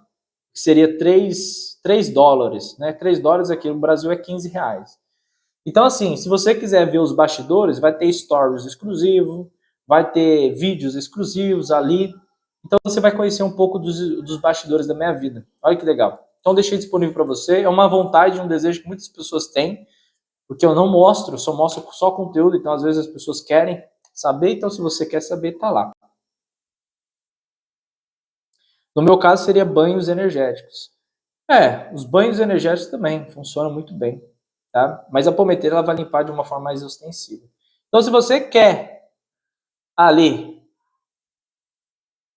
que seria 3 dólares, né? 3 dólares aqui no Brasil é 15 reais. Então, assim, se você quiser ver os bastidores, vai ter stories exclusivos, vai ter vídeos exclusivos ali. Então, você vai conhecer um pouco dos bastidores da minha vida. Olha que legal. Então, deixei disponível para você. É uma vontade, um desejo que muitas pessoas têm, porque eu não mostro, só mostro só conteúdo. Então, às vezes, as pessoas querem saber. Então, se você quer saber, tá lá. No meu caso, seria banhos energéticos. Os banhos energéticos também funcionam muito bem, tá? Mas a pometeira ela vai limpar de uma forma mais ostensiva. Então, se você quer ali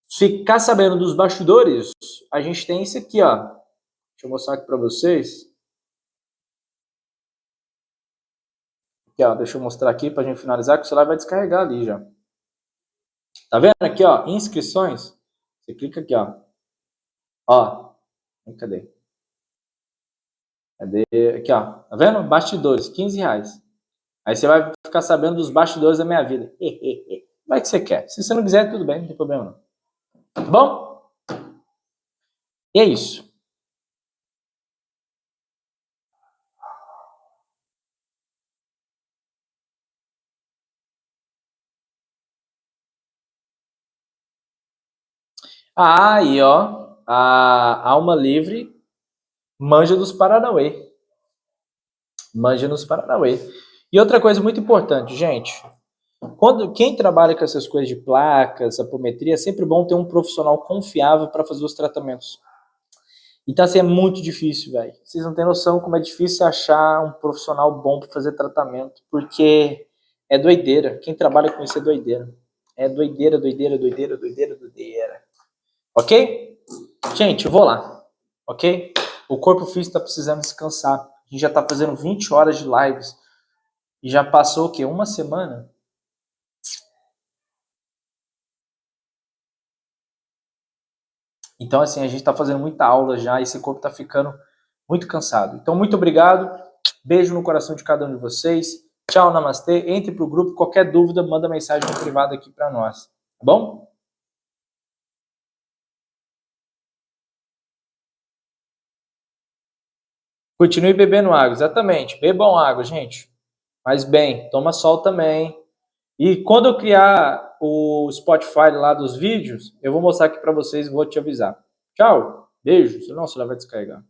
ficar sabendo dos bastidores, a gente tem esse aqui, ó. Deixa eu mostrar aqui para vocês. Aqui, ó, deixa eu mostrar aqui para a gente finalizar, que o celular vai descarregar ali já. Tá vendo aqui, ó, inscrições? Você clica aqui, ó. Ó, cadê? Aqui, ó. Tá vendo? Bastidores, 15 reais. Aí você vai ficar sabendo dos bastidores da minha vida. Vai que você quer. Se você não quiser, tudo bem, não tem problema não. Tá bom? E é isso. Aí, ó, a Alma Livre manja dos Paranauê. Manja nos Paranauê. E outra coisa muito importante, gente. Quem trabalha com essas coisas de placas, apometria, é sempre bom ter um profissional confiável para fazer os tratamentos. Então, assim, é muito difícil, velho. Vocês não têm noção como é difícil achar um profissional bom para fazer tratamento, porque é doideira. Quem trabalha com isso é doideira. É doideira, doideira, doideira, doideira, doideira. Ok? Gente, eu vou lá. Ok? O corpo físico está precisando descansar. A gente já está fazendo 20 horas de lives. E já passou o quê? Uma semana? Então, assim, a gente está fazendo muita aula já, esse corpo está ficando muito cansado. Então, muito obrigado. Beijo no coração de cada um de vocês. Tchau, namastê. Entre pro grupo. Qualquer dúvida, manda mensagem no privado aqui para nós. Tá bom? Continue bebendo água. Exatamente. Bebam água, gente. Faz bem. Toma sol também. E quando eu criar o Spotify lá dos vídeos, eu vou mostrar aqui para vocês e vou te avisar. Tchau. Beijo. Senão você vai descarregar.